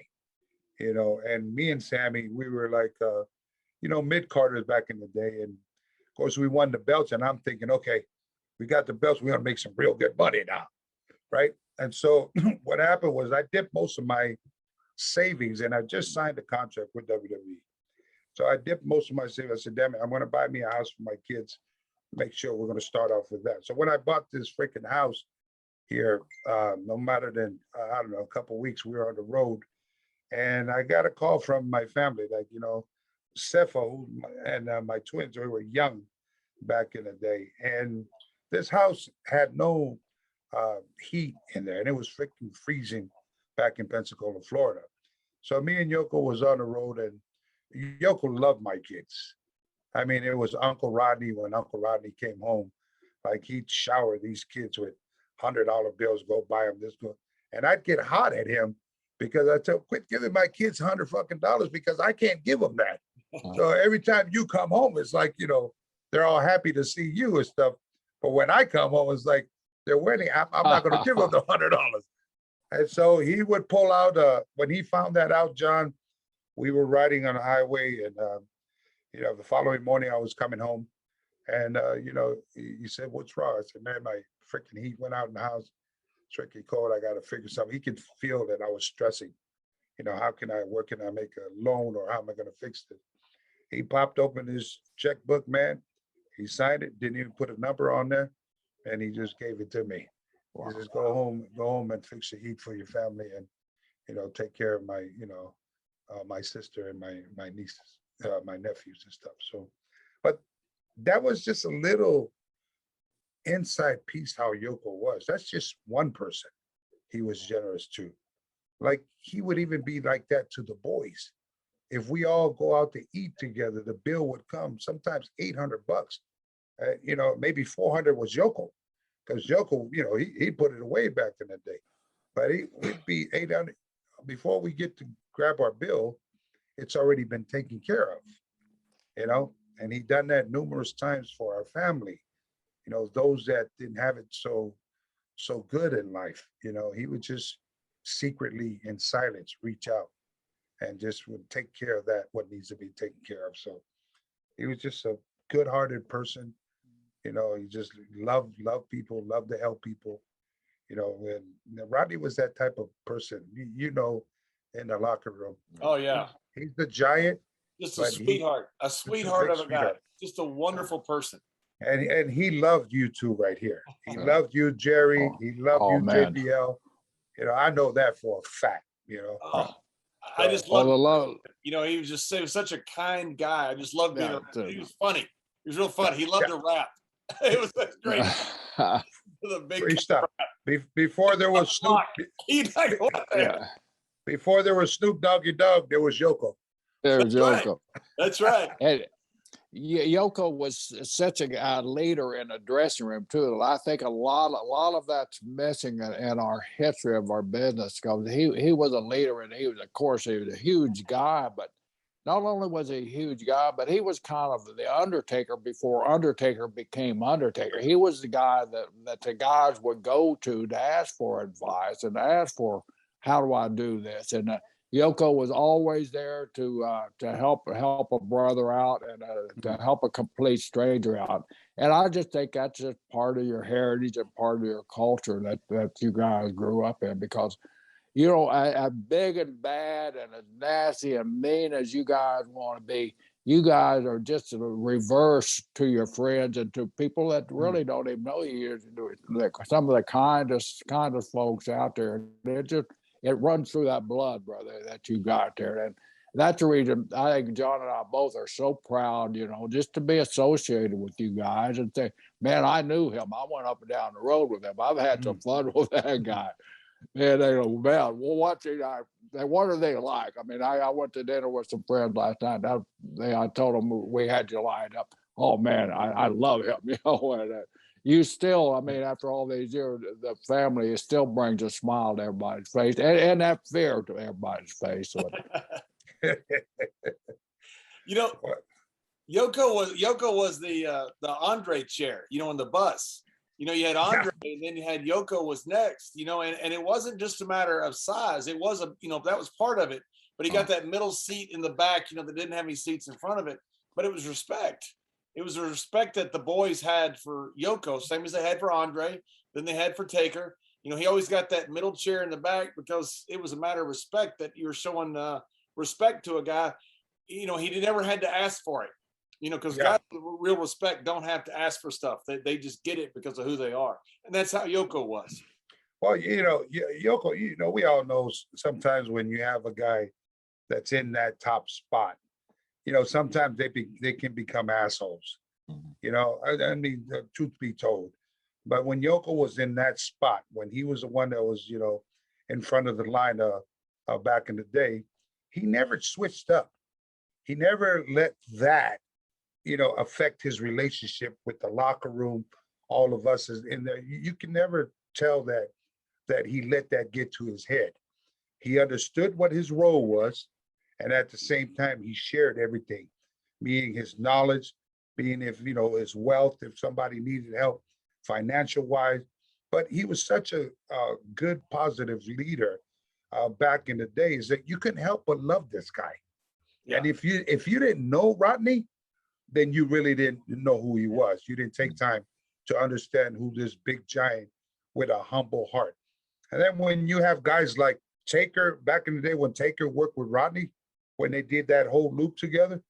S2: and me and Sammy, we were like, mid-carders back in the day. And of course, we won the belts. And I'm thinking, okay, we got the belts. We're going to make some real good money now, right? And so what happened was I dipped most of my savings, and I just signed a contract with WWE. So I dipped most of my savings. I said, damn it, I'm going to buy me a house for my kids. Make sure we're going to start off with that. So when I bought this freaking house here, no matter than, I don't know, a couple of weeks, we were on the road. And I got a call from my family, like, Cepho and my twins, we were young back in the day. And this house had no heat in there, and it was freaking freezing back in Pensacola, Florida. So me and Yoko was on the road, and Yoko loved my kids. I mean, it was Uncle Rodney. When Uncle Rodney came home, like he'd shower these kids with $100 bills, go buy them this, go. And I'd get hot at him because I tell, quit giving my kids $100 fucking dollars because I can't give them that. So every time you come home, it's like, they're all happy to see you and stuff. But when I come home, it's like they're winning. I'm not going to give them the $100. And so he would pull out, when he found that out, John, we were riding on a highway, and, the following morning I was coming home, and, he said, what's wrong? I said, man, my freaking heat went out in the house. It's freaking cold. I got to figure something. He could feel that I was stressing. Where can I make a loan, or how am I going to fix this? He popped open his checkbook, man. He signed it, didn't even put a number on there, and he just gave it to me. Wow. He says, go home and fix the heat for your family, and, take care of my, my sister and my nieces, my nephews and stuff. So, but that was just a little inside piece how Yoko was. That's just one person he was generous to. Like, he would even be like that to the boys. If we all go out to eat together, the bill would come sometimes $800. You know, maybe 400 was Yoko, because Yoko, you know, he put it away back in the day. But we'd be 800 before we get to grab our bill. It's already been taken care of, you know. And he done that numerous times for our family. You know, those that didn't have it so good in life. You know, he would just secretly in silence reach out and just would take care of that what needs to be taken care of. So he was just a good-hearted person. You know, he just loved people, loved to help people. You know, and Rodney was that type of person. You know, in the locker room.
S1: Oh yeah,
S2: He's the giant,
S1: just
S2: but
S1: a
S2: just a
S1: sweetheart
S2: big
S1: of a guy,
S2: sweetheart.
S1: just a wonderful person.
S2: And he loved you two right here. He
S3: Yeah.
S2: loved you, Jerry.
S3: Oh,
S2: He loved
S3: oh
S2: you,
S3: man.
S2: JBL. You know, I know that for a fact. You know,
S1: Oh, I just
S3: All
S1: loved,
S3: the love.
S1: you know, he was such a kind guy. I just loved being
S3: Yeah,
S1: around him. He was funny. He was real funny. He loved
S2: yeah.
S1: to rap. It was that's great.
S3: yeah.
S1: The big
S2: Free stuff. Before there was Snoop,
S3: Yeah.
S2: before there was Snoop Doggy Dogg, there was Yoko.
S3: There's
S1: That's right.
S3: Yoko.
S1: That's right.
S3: And Yoko was such a leader in the dressing room too. I think a lot of that's missing in our history of our business because he was a leader and he was, of course, he was a huge guy, but not only was he a huge guy, but he was kind of the Undertaker before Undertaker became Undertaker. He was the guy that the guys would go to ask for advice and ask for how do I do this, and Yoko was always there to help a brother out and to help a complete stranger out. And I just think that's just part of your heritage and part of your culture that you guys grew up in because you know, as big and bad and as nasty and mean as you guys want to be, you guys are just a reverse to your friends and to people that really don't even know you. Some of the kindest folks out there. It runs through that blood, brother, that you got there. And that's the reason I think John and I both are so proud, you know, just to be associated with you guys and say, man, I knew him. I went up and down the road with him. I've had some fun with that guy. Man, they go, man, well, what are they like? I mean, I went to dinner with some friends last night. I told them we had you lined up. Oh man, I love him. You know, and you still, I mean, after all these years, the family it still brings a smile to everybody's face and that fear to everybody's face. So,
S1: You know, Yoko was the Andre chair. You know, in the bus. You know, you had Andre, and then you had Yoko was next. You know, and it wasn't just a matter of size. It was you know, that was part of it. But he got that middle seat in the back. You know, that didn't have any seats in front of it. But it was respect. It was the respect that the boys had for Yoko, same as they had for Andre. Then they had for Taker. You know, he always got that middle chair in the back because it was a matter of respect that you were showing respect to a guy. You know, he never had to ask for it. You know, because guys with real respect don't have to ask for stuff. They just get it because of who they are. And that's how Yoko was.
S2: Well, you know, Yoko, you know, we all know sometimes when you have a guy that's in that top spot, you know, sometimes they can become assholes. You know, I mean, the truth be told. But when Yoko was in that spot, when he was the one that was, you know, in front of the line back in the day, he never switched up. He never let that, you know, affect his relationship with the locker room. All of us is in there. You can never tell that he let that get to his head. He understood what his role was, and at the same time, he shared everything, meaning his knowledge, being if you know his wealth, if somebody needed help, financial wise. But he was such a good, positive leader back in the days that you couldn't help but love this guy. Yeah. And if you didn't know Rodney, then you really didn't know who he was. You didn't take time to understand who this big giant with a humble heart. And then when you have guys like Taker, back in the day when Taker worked with Rodney, when they did that whole loop together,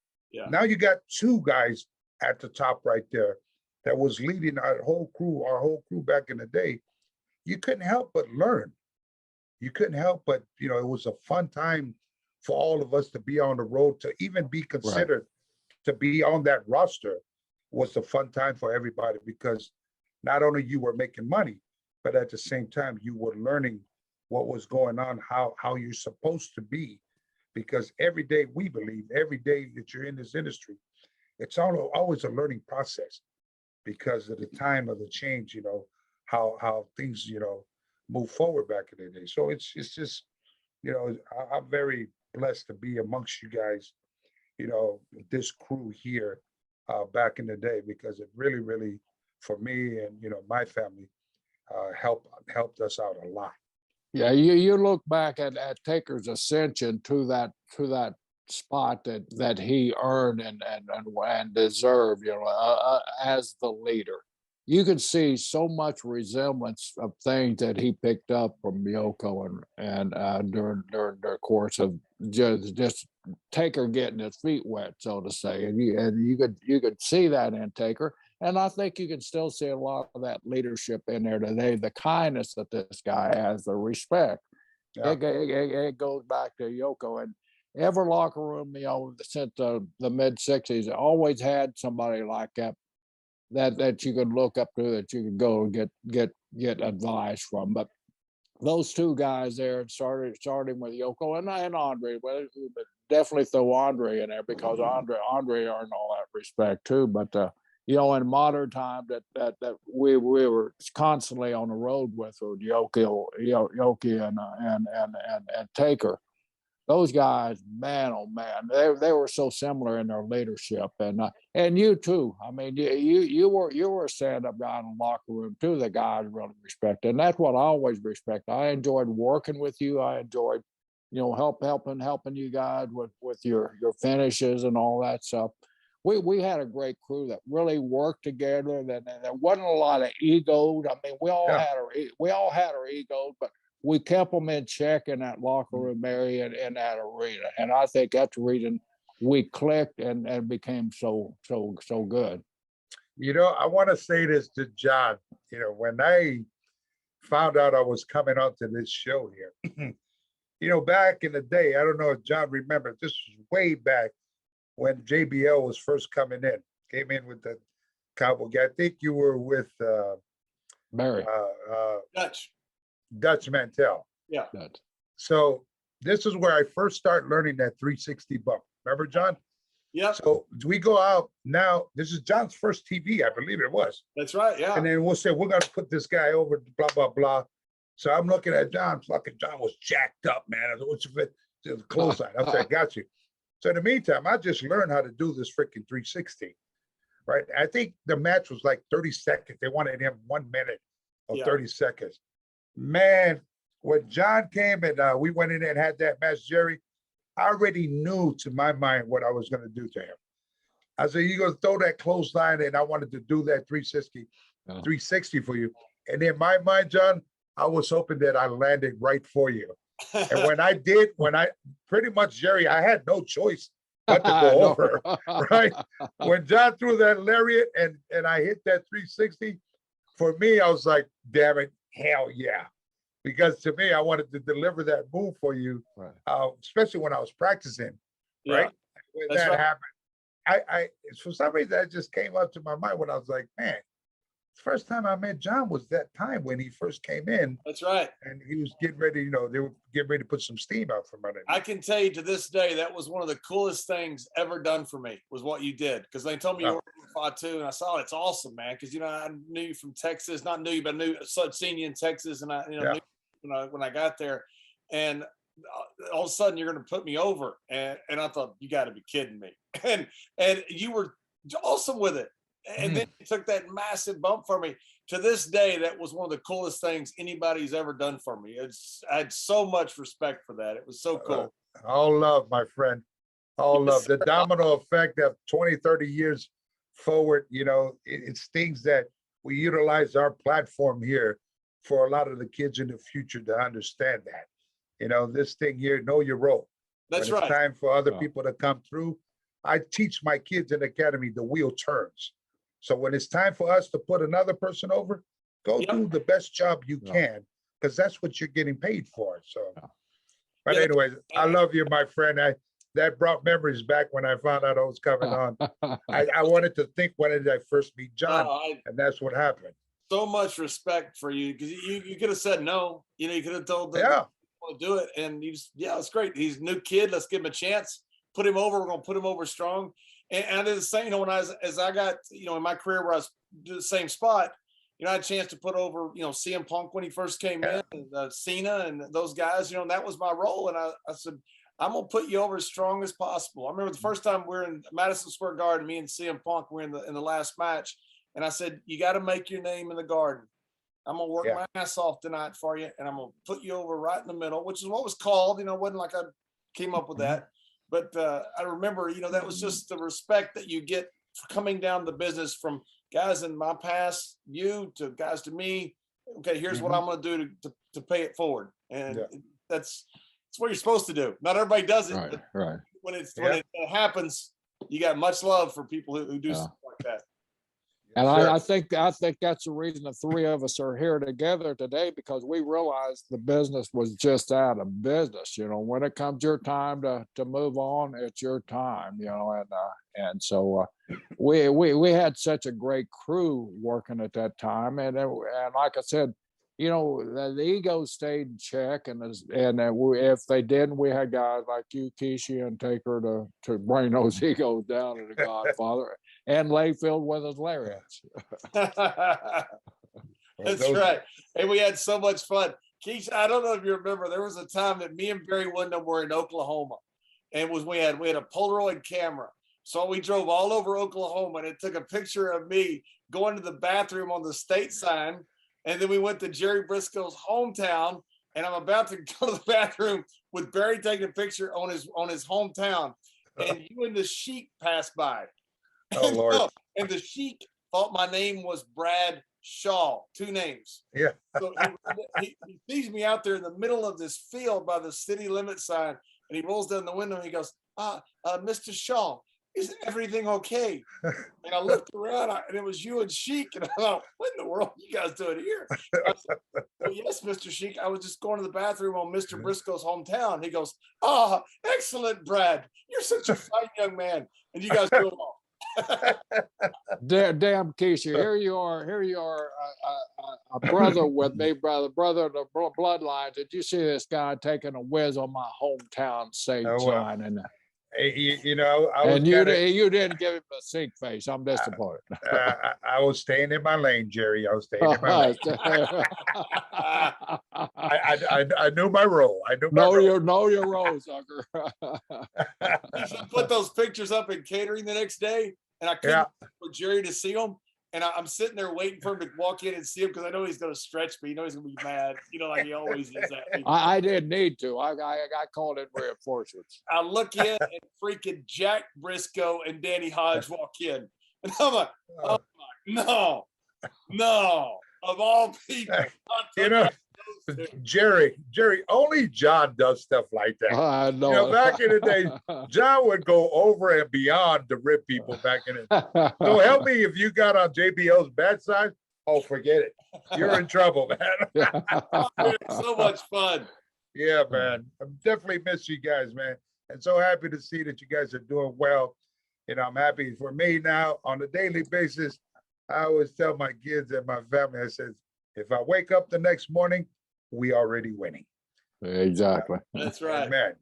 S2: now you got two guys at the top right there that was leading our whole crew back in the day. You couldn't help but learn. You couldn't help but, you know, it was a fun time for all of us to be on the road, to even be considered to be on that roster was a fun time for everybody because not only you were making money, but at the same time you were learning what was going on, how you're supposed to be. Because every day we believe, every day that you're in this industry, it's always a learning process. because of the time of the change, how things, move forward back in the day. So it's just, I'm very blessed to be amongst you guys, this crew here back in the day, because it really, really, for me and, my family, helped us out a lot.
S3: Yeah, you look back at Taker's ascension to that spot that he earned and deserved, as the leader. You could see so much resemblance of things that he picked up from Yoko and during the course of just Taker getting his feet wet, so to say, and you could see that in Taker. And I think you can still see a lot of that leadership in there today, the kindness that this guy has, the respect.
S2: Yeah.
S3: It goes back to Yoko. And every locker room, since the mid 60s, always had somebody like that you could look up to, that you could go and get advice from. But those two guys there, starting with Yoko and Andre, but definitely throw Andre in there, because Andre earned all that respect too. But in modern time that we were constantly on the road with Yoki and Taker. Those guys, man, oh man, they were so similar in their leadership, and you too. I mean, you were a stand-up guy in the locker room too. The guys really respect, and that's what I always respect. I enjoyed working with you. I enjoyed, helping you guys with your finishes and all that stuff. We had a great crew that really worked together. That there wasn't a lot of egos. I mean, we all had our egos, but we kept them in check in that locker room area and in that arena. And I think that's the reason we clicked and became so good.
S2: I want to say this to John. When I found out I was coming onto this show here, back in the day, I don't know if John remembers, this was way back when JBL was first came in with the cowboy guy. I think you were with
S3: Barry.
S2: Dutch Mantel.
S1: Yeah.
S2: So this is where I first start learning that 360 bump. Remember, John?
S1: Yeah.
S2: So we go out now. This is John's first TV, I believe it was.
S1: That's right. Yeah.
S2: And then we'll say, we're going to put this guy over, blah, blah, blah. So I'm looking at John. Fucking John was jacked up, man. I said, what's the close line? I said, I got you. So in the meantime, I just learned how to do this freaking 360, right? I think the match was like 30 seconds. They wanted him 1 minute or 30 seconds. Man, when John came and we went in there and had that match, Jerry, I already knew to my mind what I was going to do to him. I said, you're going to throw that clothesline, and I wanted to do that 360 for you. And in my mind, John, I was hoping that I landed right for you. And when I pretty much, Jerry, I had no choice but to go over, right? When John threw that lariat and I hit that 360, for me, I was like, damn it, hell yeah. Because to me, I wanted to deliver that move for you, right. Especially when I was practicing, right? When that happened, I for some reason, that just came up to my mind when I was like, man, the first time I met John was that time when he first came in.
S1: That's right.
S2: And he was getting ready, they were getting ready to put some steam out from under him.
S1: I can tell you to this day, that was one of the coolest things ever done for me, was what you did. Because they told me you were in Fatu, and I saw it's awesome, man. Because, I knew you from Texas, not knew you, but seen you in Texas. And I, knew when I got there. And all of a sudden you're going to put me over. And I thought, you got to be kidding me. And you were awesome with it. And then he took that massive bump for me. To this day, that was one of the coolest things anybody's ever done for me. I had so much respect for that. It was so cool.
S2: All love, my friend. All love. The domino effect of 20, 30 years forward, it's things that we utilize our platform here for a lot of the kids in the future to understand that. This thing here, know your role.
S1: That's
S2: when
S1: right.
S2: It's time for other people to come through. I teach my kids in the academy, the wheel turns. So when it's time for us to put another person over, go do the best job you can, because that's what you're getting paid for. So, but anyways, I love you, my friend. That brought memories back when I found out I was coming on. I wanted to think, when did I first meet John? And that's what happened.
S1: So much respect for you, because you could have said no. You could have told them to do it, and you just it's great. He's a new kid. Let's give him a chance. Put him over. We're gonna put him over strong. And I did the same, when as I got, in my career where I was do the same spot, I had a chance to put over, CM Punk when he first came in, and Cena and those guys, and that was my role. And I said, I'm going to put you over as strong as possible. I remember the first time we were in Madison Square Garden, me and CM Punk were in the last match. And I said, you got to make your name in the Garden. I'm going to work my ass off tonight for you. And I'm going to put you over right in the middle, which is what was called, it wasn't like I came up with that. But I remember, that was just the respect that you get for coming down the business from guys in my past, you to guys to me. Okay, here's what I'm going to do to pay it forward. And that's what you're supposed to do. Not everybody does it.
S3: Right.
S1: When it happens, you got much love for people who do something like that.
S3: And I think that's the reason the three of us are here together today, because we realized the business was just out of business. When it comes your time to move on, it's your time. And so we had such a great crew working at that time, and like I said, the ego stayed in check, and if they didn't, we had guys like you, Rikishi, and Taker to bring those egos down to the Godfather, and Layfield with his lariats.
S1: That's right. And we had so much fun. Keith, I don't know if you remember, there was a time that me and Barry Windham were in Oklahoma, and we had a Polaroid camera. So we drove all over Oklahoma, and it took a picture of me going to the bathroom on the state sign. And then we went to Jerry Briscoe's hometown, and I'm about to go to the bathroom with Barry taking a picture on his hometown. And you and the Sheik passed by.
S2: Oh, Lord.
S1: And the Sheik thought my name was Brad Shaw, 2 names.
S2: Yeah.
S1: So he sees me out there in the middle of this field by the city limit sign, and he rolls down the window and he goes, Mr. Shaw, is everything okay? And I looked around, and it was you and Sheik, and I thought, what in the world are you guys doing here? I said, well, yes, Mr. Sheik, I was just going to the bathroom on Mr. Briscoe's hometown. He goes, excellent, Brad. You're such a fine young man. And you guys do it all.
S3: Damn, Keisha, here you are, a brother with me, brother of the bloodline. Did you see this guy taking a whiz on my hometown stage sign? And you didn't give him a sink face. I'm disappointed.
S2: I was staying in my lane, Jerry. I was staying in my lane. I knew my role. Know
S3: your role, sucker.
S1: I put those pictures up in catering the next day, and I couldn't for Jerry to see them. And I'm sitting there waiting for him to walk in and see him, because I know he's going to stretch me. He's going to be mad, like he always is.
S3: I didn't need to. I called in reinforcements.
S1: I look in, and freaking Jack Briscoe and Danny Hodge walk in. And I'm like, oh my, no, of all people.
S2: Jerry, only John does stuff like that.
S3: I know.
S2: Back in the day, John would go over and beyond to rip people back in it. So help me, if you got on JBL's bad side, forget it. You're in trouble, man.
S1: So much fun.
S2: Yeah, man. I definitely miss you guys, man. And so happy to see that you guys are doing well. I'm happy for me now on a daily basis. I always tell my kids and my family, I said, if I wake up the next morning, we already winning.
S3: Exactly.
S1: That's right.
S2: Amen.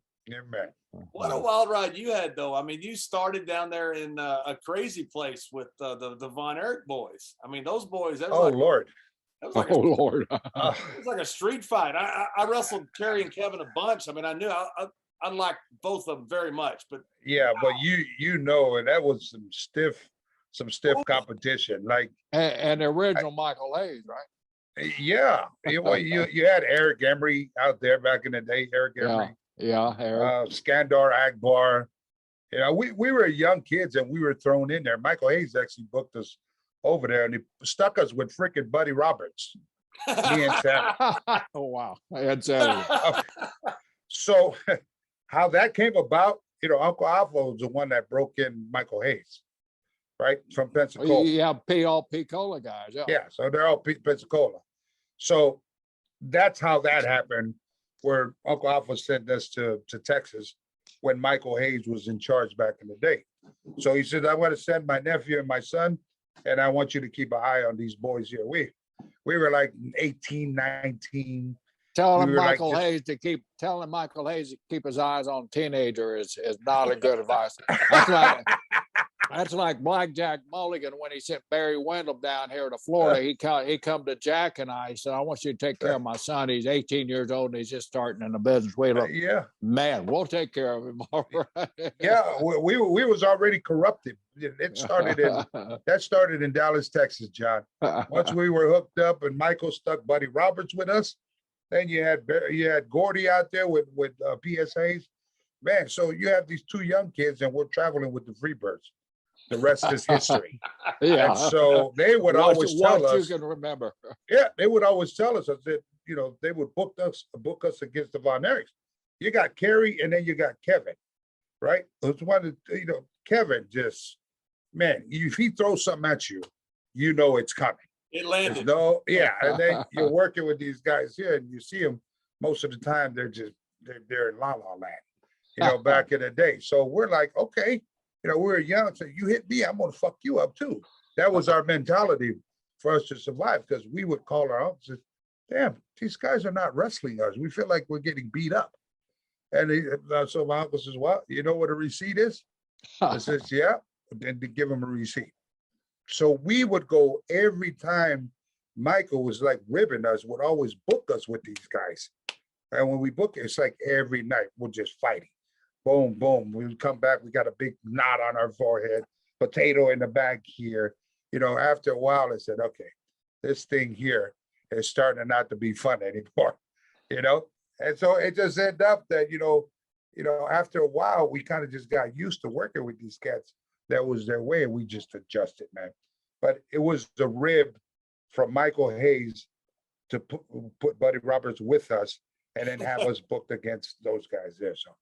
S1: What a wild ride you had, though. I mean, you started down there in a crazy place with the Von Erich boys. I mean, those boys.
S2: Lord.
S1: That was
S3: Lord.
S1: It was like a street fight. I wrestled Kerry and Kevin a bunch. I mean, I knew I liked both of them very much. But
S2: yeah, but and that was some stiff competition. Like
S3: and the original Michael Hayes, right?
S2: Yeah, you had Eric Emery out there back in the day. Eric Emery,
S3: Eric.
S2: Skandar Akbar. We were young kids and we were thrown in there. Michael Hayes actually booked us over there, and he stuck us with freaking Buddy Roberts. Me and Sam.
S3: Oh wow, and Sam.
S2: So, how that came about? Uncle Alpha was the one that broke in Michael Hayes, right, from Pensacola.
S3: Yeah, all Pensacola guys.
S2: Yeah, so they're all Pensacola. So that's how that happened, where Uncle Alpha sent us to Texas when Michael Hayes was in charge back in the day. So he said, I want to send my nephew and my son, and I want you to keep an eye on these boys here. We were like 18, 19.
S3: Telling Michael Hayes to keep his eyes on teenager is not a good advice. That's like Blackjack Mulligan when he sent Barry Wendell down here to Florida. He come to Jack and I said, I want you to take care of my son. He's 18 years old and he's just starting in the business. We look,
S2: Yeah,
S3: man, we'll take care of him. All right.
S2: yeah. We was already corrupted. That started in Dallas, Texas, John. Once we were hooked up and Michael stuck Buddy Roberts with us, then you had Gordy out there with PSAs. Man, so you have these two young kids and we're traveling with the Freebirds. The rest is history.
S3: Yeah.
S2: And so they would always tell us.
S3: You can remember.
S2: Yeah, they would always tell us that, they would book us against the Von Erichs. You got Kerry and then you got Kevin, right? It's one, Kevin just, man, if he throws something at you, it's coming.
S1: It landed.
S2: And then you're working with these guys here and you see them most of the time, they're in La La Land, back in the day. So we're like, okay, we're young, so you hit me, I'm gonna fuck you up too. That was our mentality for us to survive, because we would call our officers, damn, these guys are not wrestling us. We feel like we're getting beat up. And so my uncle says, well, you know what a receipt is? I says, yeah, then to give him a receipt. So we would go every time Michael was like ribbing us, would always book us with these guys. And when we book it, it's like every night we're just fighting. Boom, boom. We come back, we got a big knot on our forehead, potato in the back here. After a while, I said, okay, this thing here is starting not to be fun anymore, And so it just ended up that, after a while, we kind of just got used to working with these cats. That was their way, and we just adjusted, man. But it was the rib from Michael Hayes to put Buddy Roberts with us and then have us booked against those guys there. So.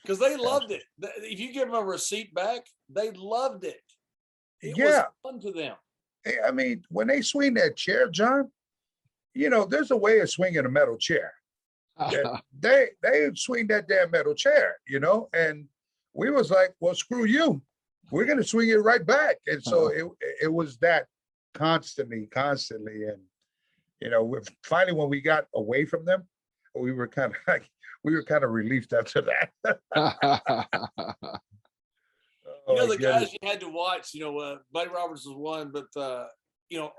S1: Because they loved it. If you give them a receipt back, they loved it. It was fun to them.
S2: I mean, when they swing that chair, John, there's a way of swinging a metal chair. They swing that damn metal chair, and we was like, well, screw you. We're going to swing it right back. And so it was that constantly. And, finally, when we got away from them, we were kind of relieved after that.
S1: The guys you had to watch, Buddy Roberts was one, but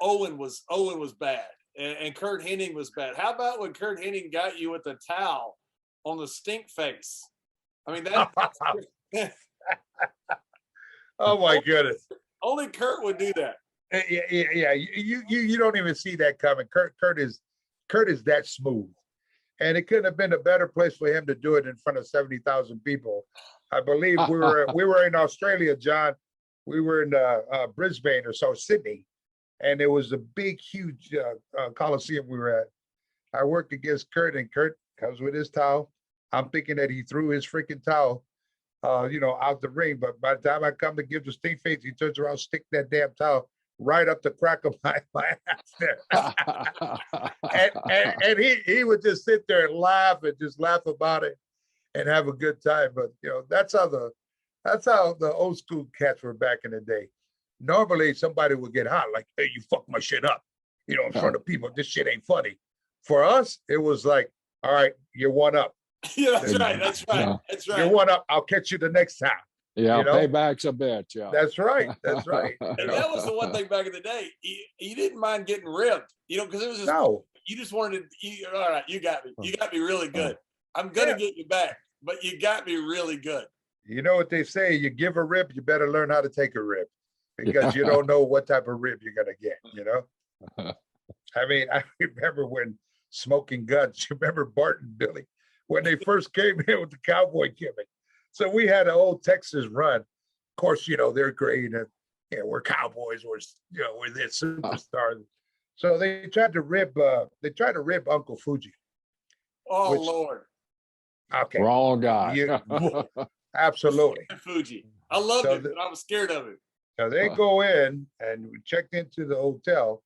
S1: Owen was bad, and Kurt Hennig was bad. How about when Kurt Hennig got you with the towel on the stink face? I mean, that.
S2: Oh my goodness!
S1: Only Kurt would do that.
S2: Yeah. You don't even see that coming. Kurt is that smooth. And it couldn't have been a better place for him to do it in front of 70,000 people. I believe we were in Australia, John. We were in Brisbane or so, Sydney, and it was a big, huge coliseum we were at. I worked against Kurt, and Kurt comes with his towel. I'm thinking that he threw his freaking towel, out the ring. But by the time I come to give the stink face, he turns around, stick that damn towel right up the crack of my ass there. and he would just sit there and laugh about it and have a good time. But that's how the old school cats were back in the day. Normally somebody would get hot, like, hey, you fucked my shit up, in front of people. This shit ain't funny. For us, it was like, all right, you're one up.
S1: Yeah, that's right.
S2: You're one up. I'll catch you the next time.
S3: Yeah, payback's a bitch. Yeah,
S2: that's right.
S1: And that was the one thing back in the day. You didn't mind getting ribbed, because it was just you just wanted to. All right, you got me. You got me really good. I'm gonna get you back, but you got me really good.
S2: You know what they say? You give a rib, you better learn how to take a rib, because you don't know what type of rib you're gonna get. I mean, I remember when Smoking Guns. You remember Bart and Billy when they first came in with the cowboy gimmick. So we had an old Texas run. Of course, they're great. And, we're cowboys. We're their superstars. So they tried to rib Uncle Fuji.
S1: Oh, Lord.
S2: Okay.
S3: Wrong guy.
S2: Absolutely.
S1: Fuji. I loved it, but I was scared of it.
S2: So they go in and we checked into the hotel,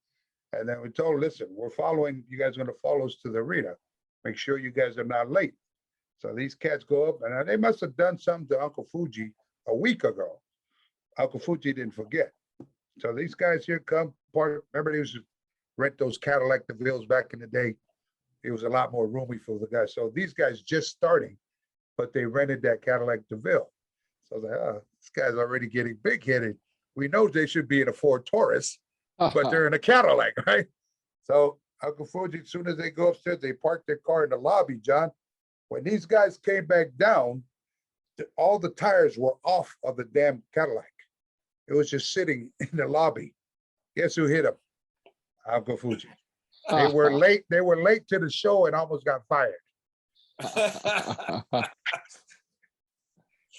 S2: and then we told, listen, you guys are going to follow us to the arena. Make sure you guys are not late. So these cats go up, and they must have done something to Uncle Fuji a week ago. Uncle Fuji didn't forget. So these guys here come, remember they used to rent those Cadillac DeVilles back in the day. It was a lot more roomy for the guys. So these guys just starting, but they rented that Cadillac DeVille. So this guy's already getting big-headed. we know they should be in a Ford Taurus, but they're in a Cadillac, right? So Uncle Fuji, as soon as they go upstairs, they park their car in the lobby, John. When these guys came back down, all the tires were off of the damn Cadillac. It was just sitting in the lobby. Guess who hit him? Uncle Fuji. They were late. They were late to the show and almost got fired.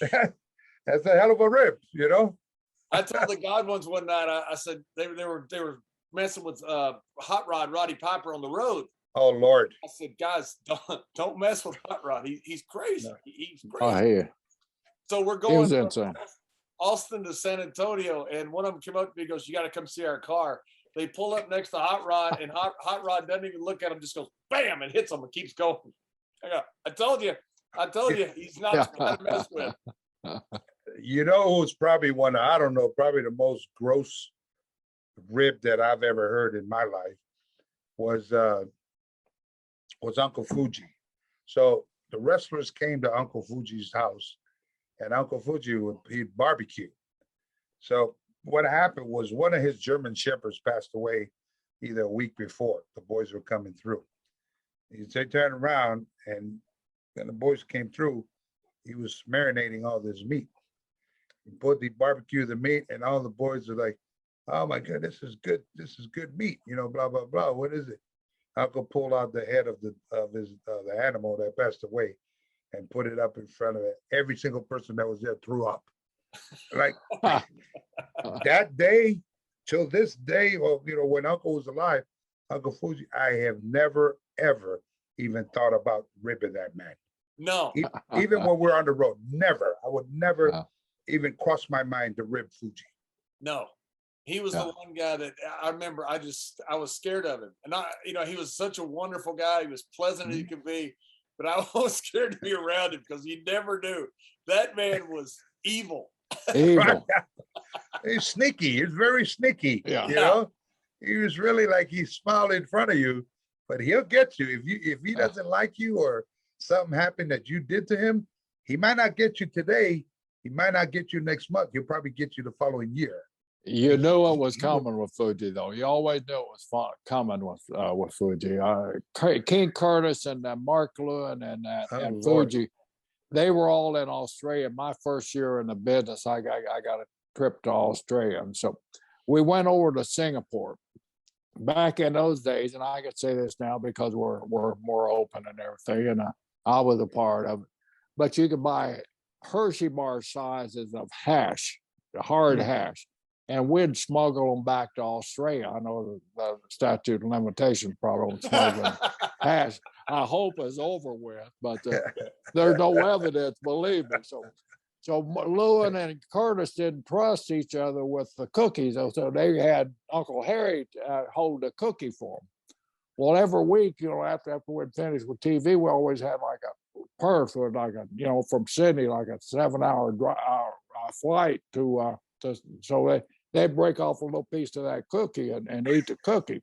S2: That's a hell of a rip, you know.
S1: I told the God ones one night. I said they were messing with Hot Rod Roddy Piper on the road.
S2: Oh Lord!
S1: I said, guys, don't mess with Hot Rod. He's crazy.
S2: No.
S1: He's
S3: Oh,
S1: crazy.
S3: yeah.
S1: So we're
S3: He was
S1: going
S3: insane.
S1: from Austin to San Antonio, and one of them came up to me and goes, "You got to come see our car." They pull up next to Hot Rod, and Hot Rod doesn't even look at him, just goes bam and hits him and keeps going. I told you, he's not to mess with.
S2: You know who's probably one of, I don't know, probably the most gross rib that I've ever heard in my life was Uncle Fuji. So the wrestlers came to Uncle Fuji's house, and Uncle Fuji he'd barbecue. So what happened was one of his German shepherds passed away either a week before. The boys were coming through. They turned around, and when the boys came through, he was marinating all this meat. He put the barbecue the meat, and all the boys are like, "Oh my God, this is good. This is good meat." You know, blah blah blah. What is it? Uncle pulled out the head of the animal that passed away, and put it up in front of it. Every single person that was there threw up. Like that day till this day, or you know, when Uncle was alive, Uncle Fuji, I have never ever even thought about ripping that man.
S1: No,
S2: Even when we're on the road, never. I would never even cross my mind to rib Fuji.
S1: no. He was the one guy that I remember. I was scared of him, and he was such a wonderful guy. He was pleasant as he could be, but I was scared to be around him because you never knew. That man was evil.
S3: Evil.
S2: He's sneaky. He's very sneaky.
S3: Yeah.
S2: You know, he was really like he smiled in front of you, but he'll get you if he doesn't like you or something happened that you did to him. He might not get you today. He might not get you next month. He'll probably get you the following year.
S3: You knew what was coming with Fuji, though. You always knew it was coming with Fuji. King Curtis and Mark Lewin and
S2: Lord.
S3: Fuji, they were all in Australia. My first year in the business, I got a trip to Australia, and so we went over to Singapore. Back in those days, and I could say this now because we're more open and everything, and I was a part of it. But you could buy Hershey bar sizes of hash, hard hash. And we'd smuggle them back to Australia. I know the statute of limitations problem on smuggling hash, I hope, is over with, but there's no evidence, believe me. So Lewin and Curtis didn't trust each other with the cookies, so they had Uncle Harry hold a cookie for them. Well, every week, after we'd finished with TV, we always had like a Perth or like from Sydney, like a 7-hour flight to so they'd break off a little piece of that cookie and eat the cookie.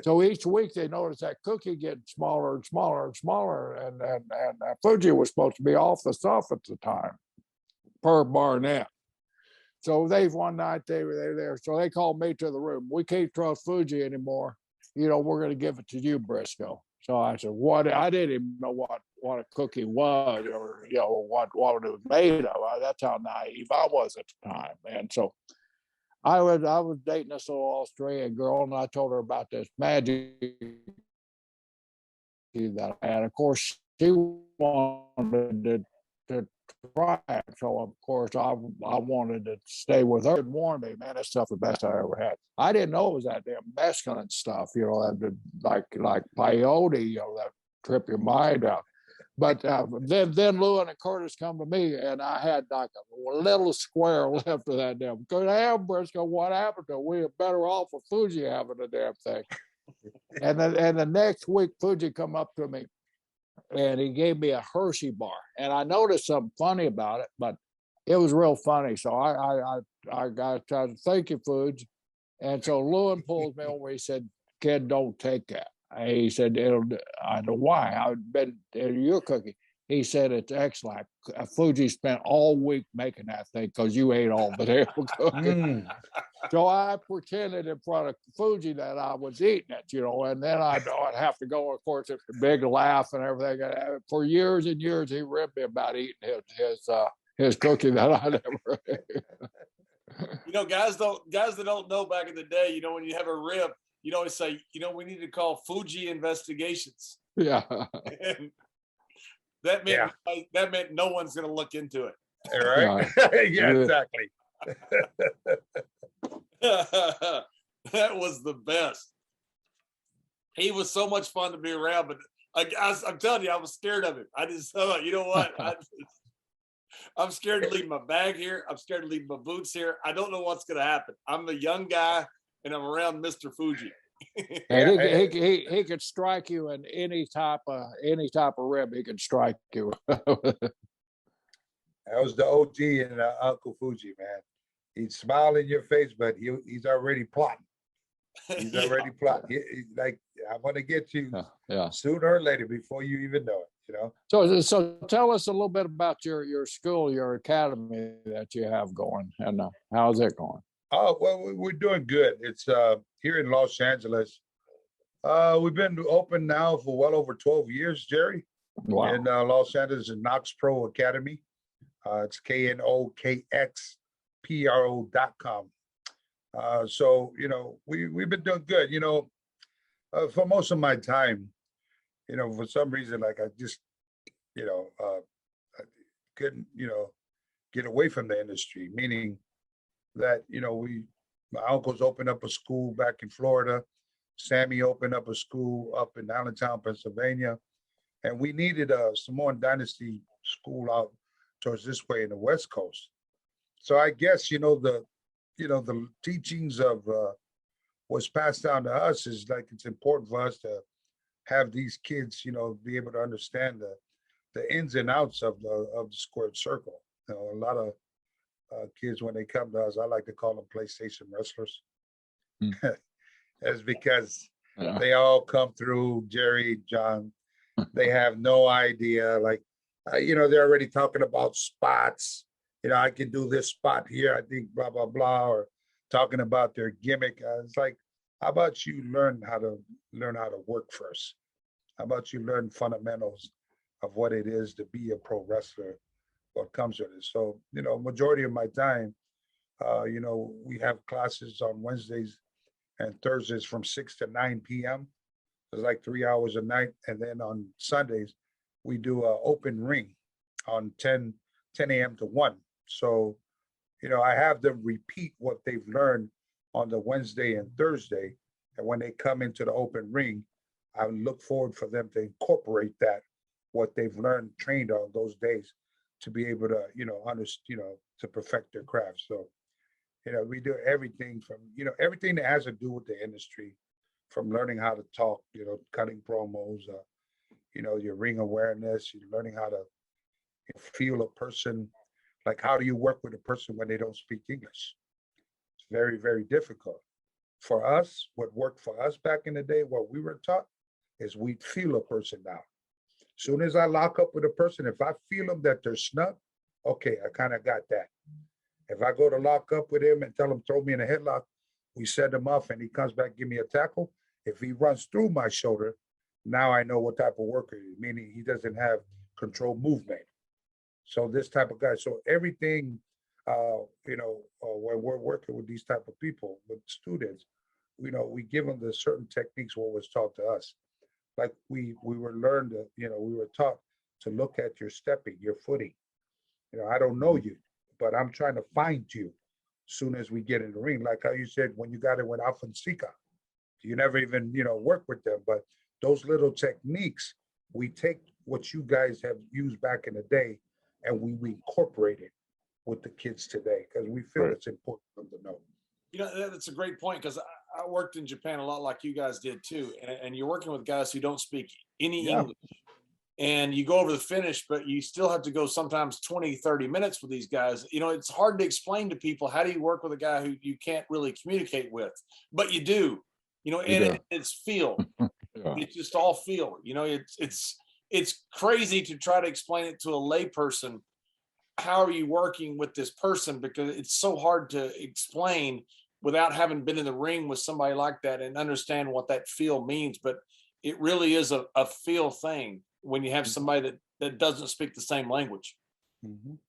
S3: So each week they noticed that cookie getting smaller and smaller and smaller, and Fuji was supposed to be off the stuff at the time, per Barnett. So one night they were there, so they called me to the room. We can't trust Fuji anymore. We're going to give it to you, Brisco. So I said, what? I didn't even know what a cookie was, or what it was made of. That's how naive I was at the time, and so I was dating this little Australian girl, and I told her about this magic that I had. Of course, she wanted to try it, so of course I wanted to stay with her. And warn me, man, this stuff is the best I ever had. I didn't know it was that damn mescaline stuff, that like peyote, that trip your mind out. But then Lewin and Curtis come to me, and I had like a little square left of that damn. Go damn, Brisco, what happened to it? We are better off with Fuji having the damn thing. and the next week, Fuji come up to me, and he gave me a Hershey bar, and I noticed something funny about it, but it was real funny. So I got to thank you, Fuji, and so Lewin pulls me over. He said, "Kid, don't take that." He said, I know why. I've been your cookie. he said it's excellent. Fuji spent all week making that thing because you ate all the damn cooking. So I pretended in front of Fuji that I was eating it, and then I'd have to go. Of course, it's a big laugh and everything. For years and years, he ribbed me about eating his cookie that I never ate.
S1: Guys that don't know back in the day, when you have a rib, you'd always say, we need to call Fuji investigations.
S3: Yeah.
S1: And that meant no one's going to look into it.
S2: All right. Yeah, exactly.
S1: That was the best. He was so much fun to be around, but I'm telling you, I was scared of him. I just thought, you know what? I'm scared to leave my bag here. I'm scared to leave my boots here. I don't know what's going to happen. I'm a young guy, and I'm around Mr. Fuji.
S3: And he could strike you in any type of rib. He could strike you.
S2: That was the OG and Uncle Fuji, man. He'd smile in your face, but he's already plotting. He's already plotting. He's like, I'm going to get you sooner or later before you even know it.
S3: So tell us a little bit about your school, your academy that you have going, and how's it going?
S2: Oh, well, we're doing good. It's here in Los Angeles. We've been open now for well over 12 years, Jerry.
S3: Wow.
S2: In Los Angeles, in Knox Pro Academy. It's KNOKXPRO.com. So, we've been doing good. For most of my time, for some reason, like I just, I couldn't, get away from the industry, meaning that, my uncles opened up a school back in Florida. Sammy opened up a school up in Allentown, Pennsylvania. And we needed a Samoan Dynasty school out towards this way in the West Coast. So I guess, the teachings of what's passed down to us is like, it's important for us to have these kids, be able to understand the ins and outs of the squared circle. A lot of kids, when they come to us, I like to call them PlayStation wrestlers. That's because they all come through, Jerry, John. They have no idea. Like, they're already talking about spots. I can do this spot here. I think blah, blah, blah, or talking about their gimmick. It's like, how about you learn how to work first? How about you learn fundamentals of what it is to be a pro wrestler, what comes with it? So, majority of my time, we have classes on Wednesdays and Thursdays from 6 to 9 p.m. It's like 3 hours a night. And then on Sundays, we do an open ring on 10 a.m. to 1. So, I have them repeat what they've learned on the Wednesday and Thursday. And when they come into the open ring, I look forward for them to incorporate that, what they've learned, trained on those days, to be able to, to perfect their craft. So, we do everything from, everything that has to do with the industry, from learning how to talk, cutting promos, your ring awareness, you're learning how to feel a person. Like, how do you work with a person when they don't speak English? It's very, very difficult. For us, what worked for us back in the day, what we were taught, is we'd feel a person out. As soon as I lock up with a person, if I feel them that they're snug, okay, I kind of got that. If I go to lock up with him and tell him, throw me in a headlock, we set him off and he comes back, give me a tackle. If he runs through my shoulder, now I know what type of worker he is, meaning he doesn't have control movement. So this type of guy, so everything, when we're working with these type of people, with students, we give them the certain techniques what was taught to us. Like we were learned that, we were taught to look at your stepping, your footing. I don't know you, but I'm trying to find you as soon as we get in the ring. Like how you said, when you got it with Alpha and Sika, you never even, work with them, but those little techniques, we take what you guys have used back in the day and we incorporate it with the kids today because we feel it's important for them to know.
S1: That's a great point because I worked in Japan a lot like you guys did too. And you're working with guys who don't speak any English. And you go over the finish, but you still have to go sometimes 20, 30 minutes with these guys. It's hard to explain to people, how do you work with a guy who you can't really communicate with? But you do, it's feel. It's just all feel. it's crazy to try to explain it to a layperson. How are you working with this person? Because it's so hard to explain without having been in the ring with somebody like that and understand what that feel means. But it really is a feel thing when you have somebody that doesn't speak the same language.
S2: Mhm.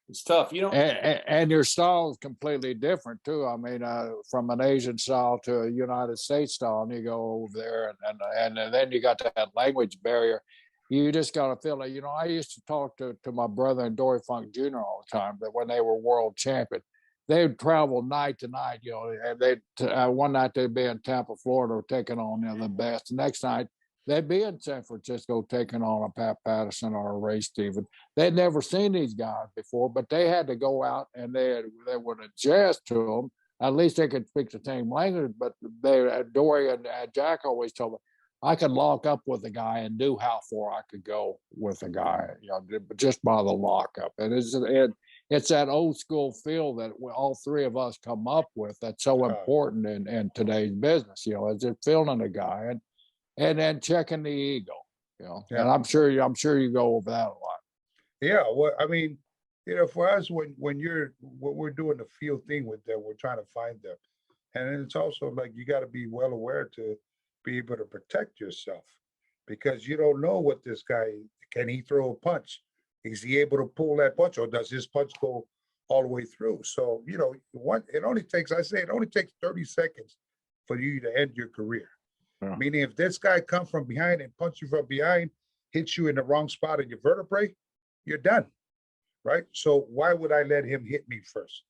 S1: It's tough, you know.
S3: And your style is completely different too. I mean, from an Asian style to a United States style, and you go over there, and then you got that language barrier. You just got to feel like, you know, I used to talk to my brother and Dory Funk Jr. all the time, that when they were world champion, they would travel night to night, you know, and one night they'd be in Tampa, Florida, taking on, you know, the best. The next night they'd be in San Francisco taking on a Pat Patterson or a Ray Stevens. They'd never seen these guys before, but they had to go out and they would adjust to them. At least they could speak the same language, but Dory and Jack always told me, I could lock up with a guy and knew how far I could go with a guy, you know, just by the lockup. And it's that old school feel that all three of us come up with that's so important in today's business. You know, is it feeling a guy and then checking the ego, you know. Yeah. And I'm sure you go over that a lot.
S2: Yeah, well, I mean, you know, for us, when we're doing the field thing with them, we're trying to find them, and it's also like you got to be well aware to be able to protect yourself, because you don't know what this guy can. He throw a punch? Is he able to pull that punch, or does his punch go all the way through? So you know, it only takes 30 seconds for you to end your career. Yeah. Meaning, if this guy comes from behind and punch you from behind, hits you in the wrong spot in your vertebrae, you're done, right? So why would I let him hit me first?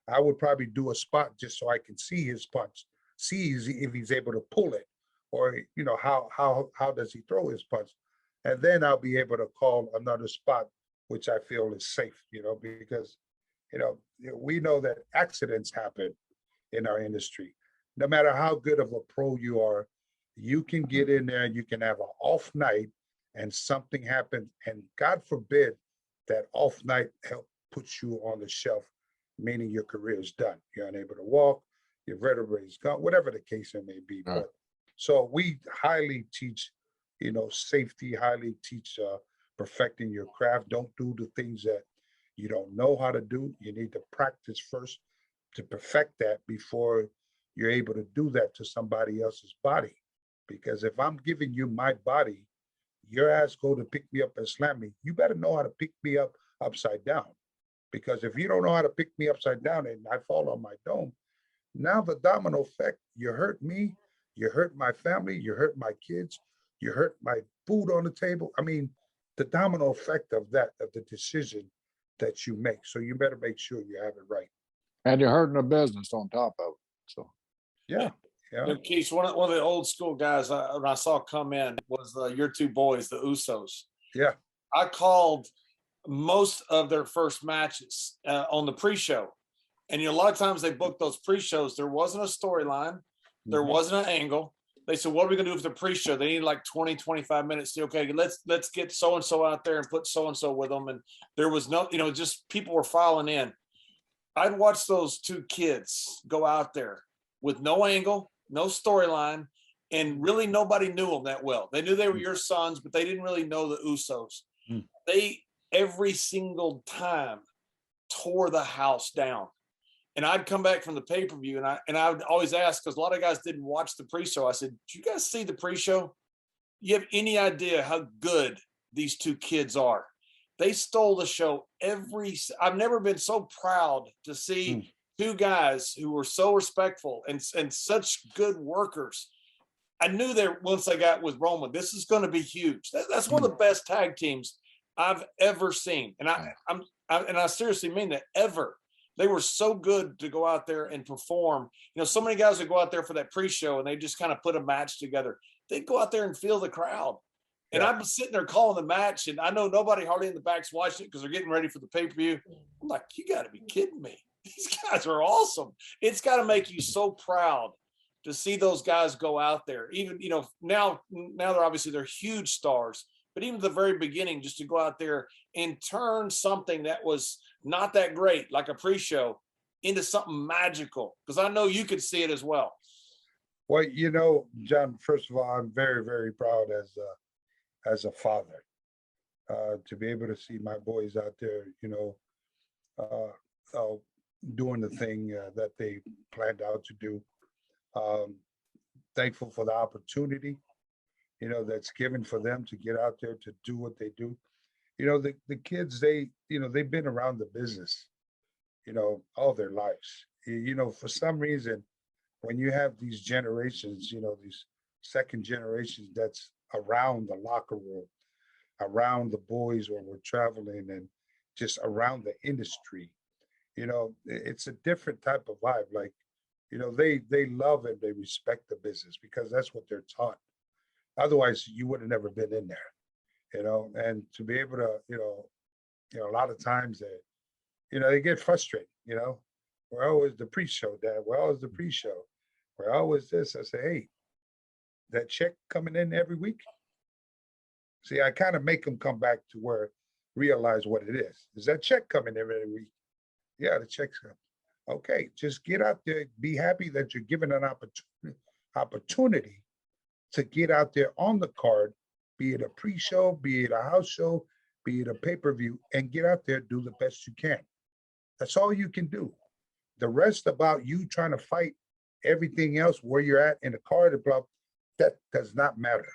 S2: I would probably do a spot just so I can see his punch, see if he's able to pull it, or you know, how does he throw his punch, and then I'll be able to call another spot which I feel is safe. You know, because you know, we know that accidents happen in our industry. No matter how good of a pro you are, you can get in there and you can have an off night and something happens, and God forbid that off night help put you on the shelf, meaning your career is done. You're unable to walk, your vertebrae is gone, whatever the case it may be. Right. But so we highly teach, you know, safety, highly teach perfecting your craft. Don't do the things that you don't know how to do. You need to practice first to perfect that before you're able to do that to somebody else's body. Because if I'm giving you my body, your ass go to pick me up and slam me, you better know how to pick me up upside down. Because if you don't know how to pick me upside down and I fall on my dome, now the domino effect, you hurt me, you hurt my family, you hurt my kids, you hurt my food on the table. I mean, the domino effect of that, of the decision that you make. So you better make sure you have it right.
S3: And you're hurting the business on top of it. So,
S2: yeah. Yeah.
S1: You know, Keith, one of the old school guys when I saw come in was your two boys, the Usos.
S2: Yeah.
S1: I called most of their first matches on the pre-show. And you know, a lot of times they booked those pre-shows. There wasn't a storyline. There wasn't an angle. They said, what are we going to do with the pre-show? They need like 20, 25 minutes. Okay, let's get so-and-so out there and put so-and-so with them. And there was no, you know, just people were filing in. I'd watch those two kids go out there with no angle, no storyline, and really nobody knew them that well. They knew they were your sons, but they didn't really know the Usos. They, every single time, tore the house down. And I'd come back from the pay-per-view, and I would always ask, because a lot of guys didn't watch the pre-show. I said, "Did you guys see the pre-show? You have any idea how good these two kids are?" They stole the show I've never been so proud to see two guys who were so respectful and such good workers. I knew that once I got with Roman, this is going to be huge. That's one of the best tag teams I've ever seen. And I seriously mean that, ever. They were so good to go out there and perform. You know, so many guys would go out there for that pre-show and they just kind of put a match together. They'd go out there and feel the crowd. And I've been sitting there calling the match, and I know nobody hardly in the back's watching it because they're getting ready for the pay-per-view. I'm like, you got to be kidding me. These guys are awesome. It's got to make you so proud to see those guys go out there. Even, you know, now they're huge stars, but even at the very beginning, just to go out there and turn something that was not that great, like a pre-show, into something magical. Because I know you could see it as well.
S2: Well, you know, John, first of all, I'm very, very proud as a father, to be able to see my boys out there, doing the thing that they planned out to do. Um, Thankful for the opportunity, that's given for them to get out there to do what they do. The kids, they've been around the business, all their lives. For some reason, when you have these generations, these second generations that's around the locker room, around the boys when we're traveling and just around the industry, it's a different type of vibe. Like, they love and they respect the business because that's what they're taught. Otherwise, you would have never been in there, and to be able to, a lot of times they get frustrated, we're always the pre-show, Dad. We're always the pre-show. We're always this. I say, hey, that check coming in every week. See, I kind of make them come back to where realize what it is. Is that check coming every week? Yeah, the check's coming. Okay, just get out there. Be happy that you're given an opportunity to get out there on the card, be it a pre-show, be it a house show, be it a pay-per-view, and get out there, do the best you can. That's all you can do. The rest about you trying to fight everything else where you're at in the card, that does not matter.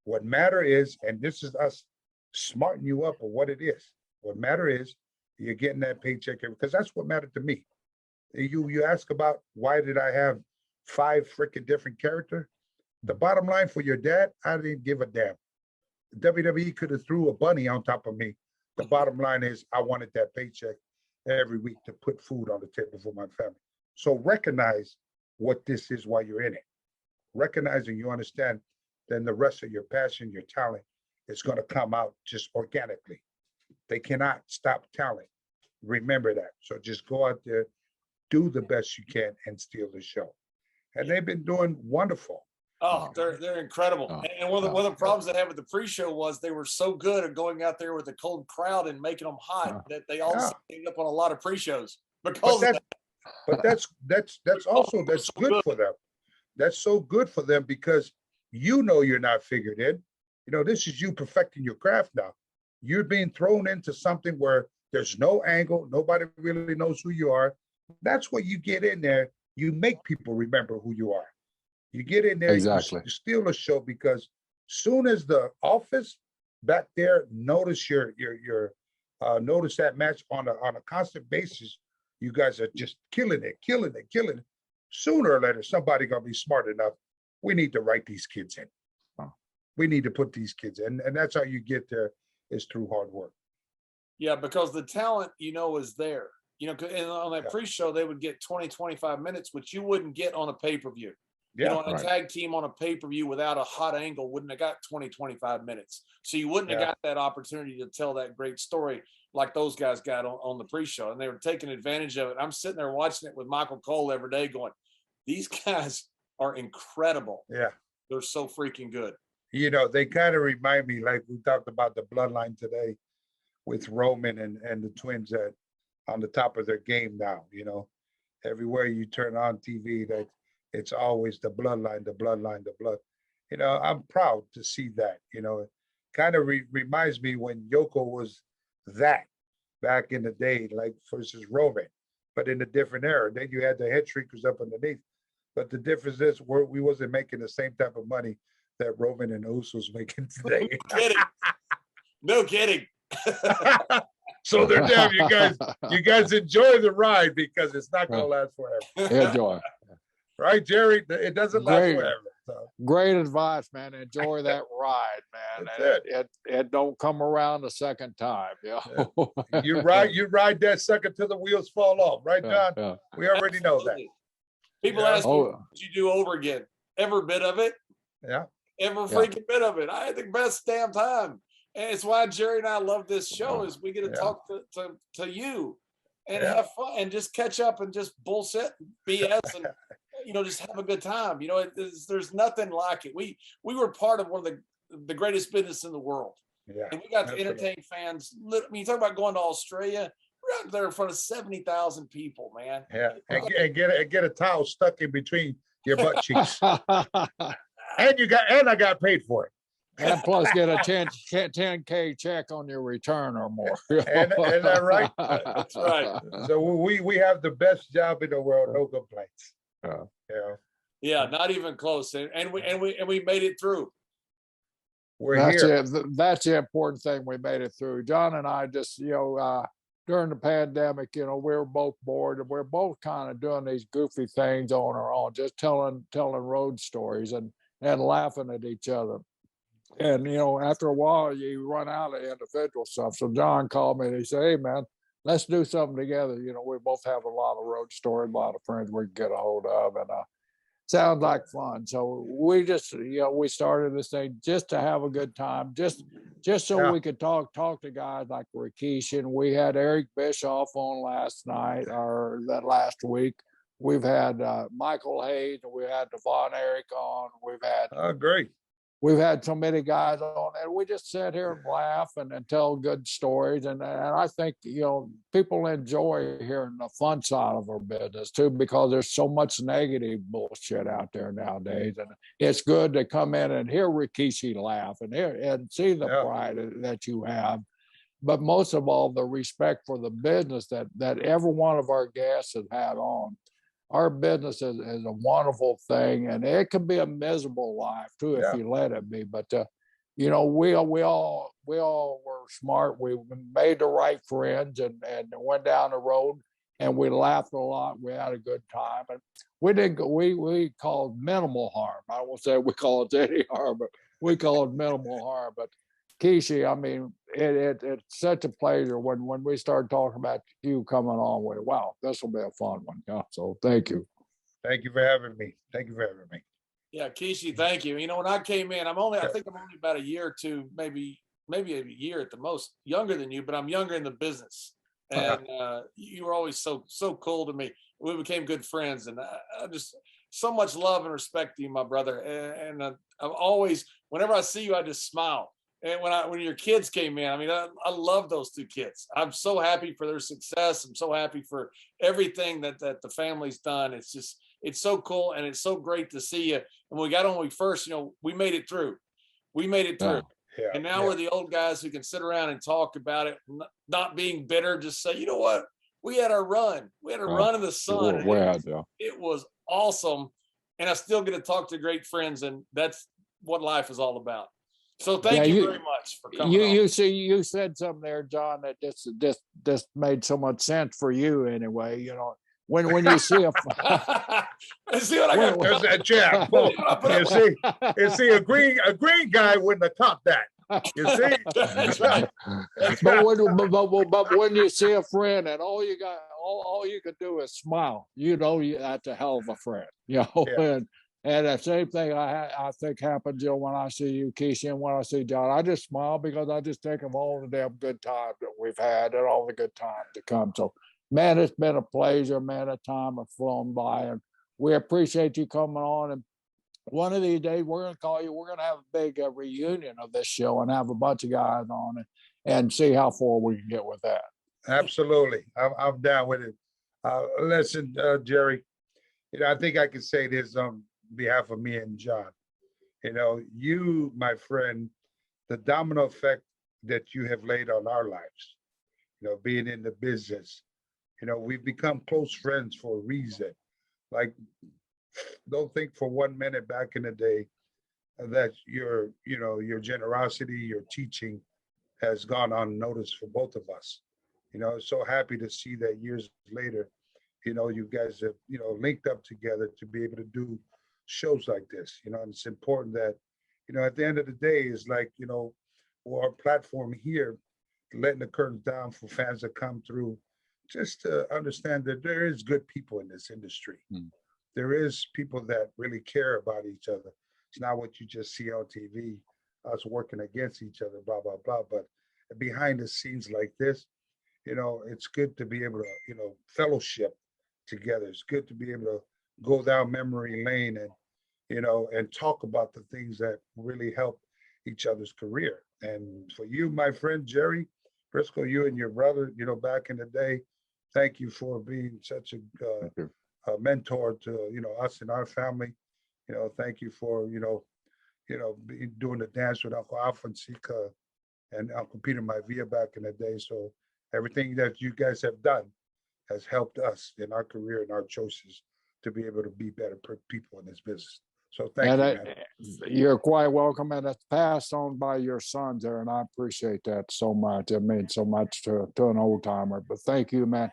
S2: What matter is, and this is us smarting you up on what it is. What matter is you're getting that paycheck because that's what mattered to me. You ask about why did I have 5 freaking different characters? The bottom line for your dad, I didn't give a damn. WWE could have threw a bunny on top of me. The bottom line is I wanted that paycheck every week to put food on the table for my family. So recognize what this is while you're in it. Recognizing you understand, then the rest of your passion, your talent is going to come out just organically. They cannot stop talent. Remember that. So just go out there, do the best you can, and steal the show. And they've been doing wonderful.
S1: Oh, they're incredible. And one of the problems they had with the pre-show was they were so good at going out there with a cold crowd and making them hot that they all ended up on a lot of pre-shows because
S2: that's also that's good for them. That's so good for them because you're not figured in. This is you perfecting your craft now. You're being thrown into something where there's no angle. Nobody really knows who you are. That's where you get in there. You make people remember who you are. You get in there,
S3: exactly.
S2: You steal a show because soon as the office back there notice notice that match on a constant basis, you guys are just killing it. Sooner or later, somebody gonna be smart enough. We need to write these kids in. We need to put these kids in, and that's how you get there is through hard work.
S1: Yeah, because the talent, is there. And on that pre-show, they would get 20, 25 minutes, which you wouldn't get on a pay-per-view.
S2: Yeah,
S1: a tag team on a pay-per-view without a hot angle wouldn't have got 20, 25 minutes. So you wouldn't have got that opportunity to tell that great story like those guys got on the pre-show. And they were taking advantage of it. I'm sitting there watching it with Michael Cole every day going, these guys are incredible.
S2: Yeah.
S1: They're so freaking good.
S2: They kind of remind me, like we talked about the bloodline today with Roman and the twins on the top of their game now. Everywhere you turn on TV, that it's always the bloodline, the blood. I'm proud to see that. It kind of reminds me when Yoko was that back in the day, like versus Roman, but in a different era. Then you had the head shrinkers up underneath. But the difference is we wasn't making the same type of money that Roman and Usos making today.
S1: No kidding.
S2: So they're damn, you guys enjoy the ride because it's not going to last forever.
S3: Enjoy.
S2: Right, Jerry? It doesn't last forever. So.
S3: Great advice, man. Enjoy that ride, man. It don't come around a second time. Yeah.
S2: You ride that sucker till the wheels fall off, right, John? Yeah. We already know that.
S1: People ask me, what you do over again? Every bit of it.
S2: Yeah.
S1: Every freaking bit of it. I had the best damn time. And it's why Jerry and I love this show is we get to talk to you and have fun and just catch up and just bullshit BS and just have a good time. There's nothing like it. We were part of one of the greatest business in the world.
S2: Yeah.
S1: And we got to entertain fans. You talk about going to Australia, we're out there in front of 70,000 people, man.
S2: Yeah. And get a towel stuck in between your butt cheeks. And I got paid for it.
S3: And plus get a 10K check on your return or more.
S2: And that right?
S1: That's right.
S2: So we have the best job in the world, no complaints.
S3: Yeah.
S2: Yeah,
S1: Yeah, not even close. And we made it through.
S2: we're
S3: That's
S2: here.
S3: it. That's the important thing. We made it through. John and I just, during the pandemic, we were both bored and we're both kind of doing these goofy things on our own, just telling road stories and laughing at each other. And after a while, you run out of individual stuff. So John called me and he said, "Hey, man, let's do something together. We both have a lot of road stories, a lot of friends we can get a hold of, and sounds like fun." So we just, we started this thing just to have a good time, just so we could talk to guys like Rikishi. And we had Eric Bischoff on last night or that last week. We've had Michael Hayes, and we had Devon Eric on.
S2: Great.
S3: We've had so many guys on, and we just sit here and laugh and tell good stories. And I think, people enjoy hearing the fun side of our business too, because there's so much negative bullshit out there nowadays. And it's good to come in and hear Rikishi laugh and see the pride that you have. But most of all, the respect for the business that every one of our guests has had on. Our business is a wonderful thing, and it can be a miserable life too if you let it be. But we all were smart. We made the right friends and went down the road, and we laughed a lot. We had a good time, and we called minimal harm. I won't say we called it any harm, but we called minimal harm. But Kishi, I mean, it's such a pleasure when we started talking about you coming on with it. Wow, this will be a fun one. Yeah. So thank you.
S2: Thank you for having me. Thank you for having me.
S1: Yeah, Kishi, thank you. When I came in, I think I'm only about a year or two, maybe a year at the most, younger than you, but I'm younger in the business. And you were always so cool to me. We became good friends, and I just so much love and respect to you, my brother. And I've always, whenever I see you, I just smile. And when your kids came in, I love those two kids. I'm so happy for their success. I'm so happy for everything that the family's done. It's so cool, and it's so great to see you. And we got on we first, we made it through. We made it through.
S2: Yeah,
S1: and now we're the old guys who can sit around and talk about it, not being bitter, just say, you know what? We had our run. We had a run in the sun. It was awesome. And I still get to talk to great friends, and that's what life is all about. So thank you very much for coming on.
S3: You said something there, John, that just made so much sense for you anyway. When you see
S2: see what I got? There's that jab. You see, a green guy wouldn't have caught that. You see?
S1: That's right.
S3: But when you see a friend and all you could do is smile, that's a hell of a friend. And the same thing I think happens, when I see you, Kishi, and when I see John, I just smile because I just think of all the damn good times that we've had and all the good times to come. So, man, it's been a pleasure, man. The time has flown by, and we appreciate you coming on. And one of these days, we're going to call you. We're going to have a big reunion of this show and have a bunch of guys on it and see how far we can get with that.
S2: Absolutely. I'm down with it. Listen, Jerry, I think I can say this behalf of me and John. You, my friend, the domino effect that you have laid on our lives, being in the business, we've become close friends for a reason. Like, don't think for 1 minute back in the day that your generosity, your teaching has gone unnoticed for both of us. So happy to see that years later, you guys have, linked up together to be able to do shows like this, and it's important that, at the end of the day, is like, our platform here, letting the curtains down for fans that come through, just to understand that there is good people in this industry. There is people that really care about each other. It's not what you just see on TV, us working against each other, blah, blah, blah. But behind the scenes like this, it's good to be able to, fellowship together. It's good to be able to go down memory lane and, and talk about the things that really help each other's career. And for you, my friend, Jerry Brisco, you and your brother, back in the day, thank you for being such a mentor to, us and our family. Thank you for, doing the dance with Uncle Alfonsica and Uncle Peter Maivia back in the day. So everything that you guys have done has helped us in our career and our choices to be able to be better people in this business. So thank you, man.
S3: You're quite welcome, and it's passed on by your sons there, and I appreciate that so much. It means so much to an old timer. But thank you, man.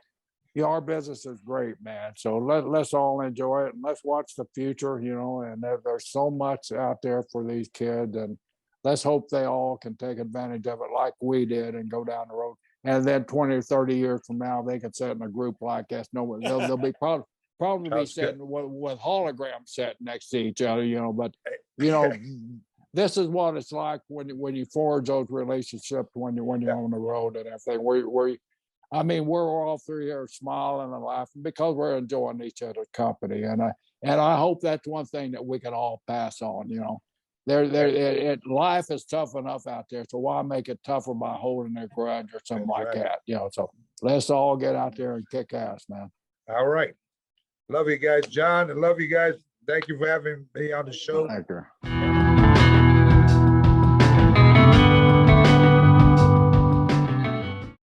S3: Our business is great, man. So let's all enjoy it and let's watch the future, and there's so much out there for these kids, and let's hope they all can take advantage of it like we did and go down the road. And then 20 or 30 years from now, they can sit in a group like this. No, they'll be probably be sitting with holograms sitting next to each other, but this is what it's like when you forge those relationships when you're on the road and everything. We're all three here smiling and laughing because we're enjoying each other's company, and I hope that's one thing that we can all pass on. Life is tough enough out there, so why make it tougher by holding a grudge or something like that? So let's all get out there and kick ass, man.
S2: All right, love you guys, John, and love you guys. Thank you for having me on the show.
S3: Thank you.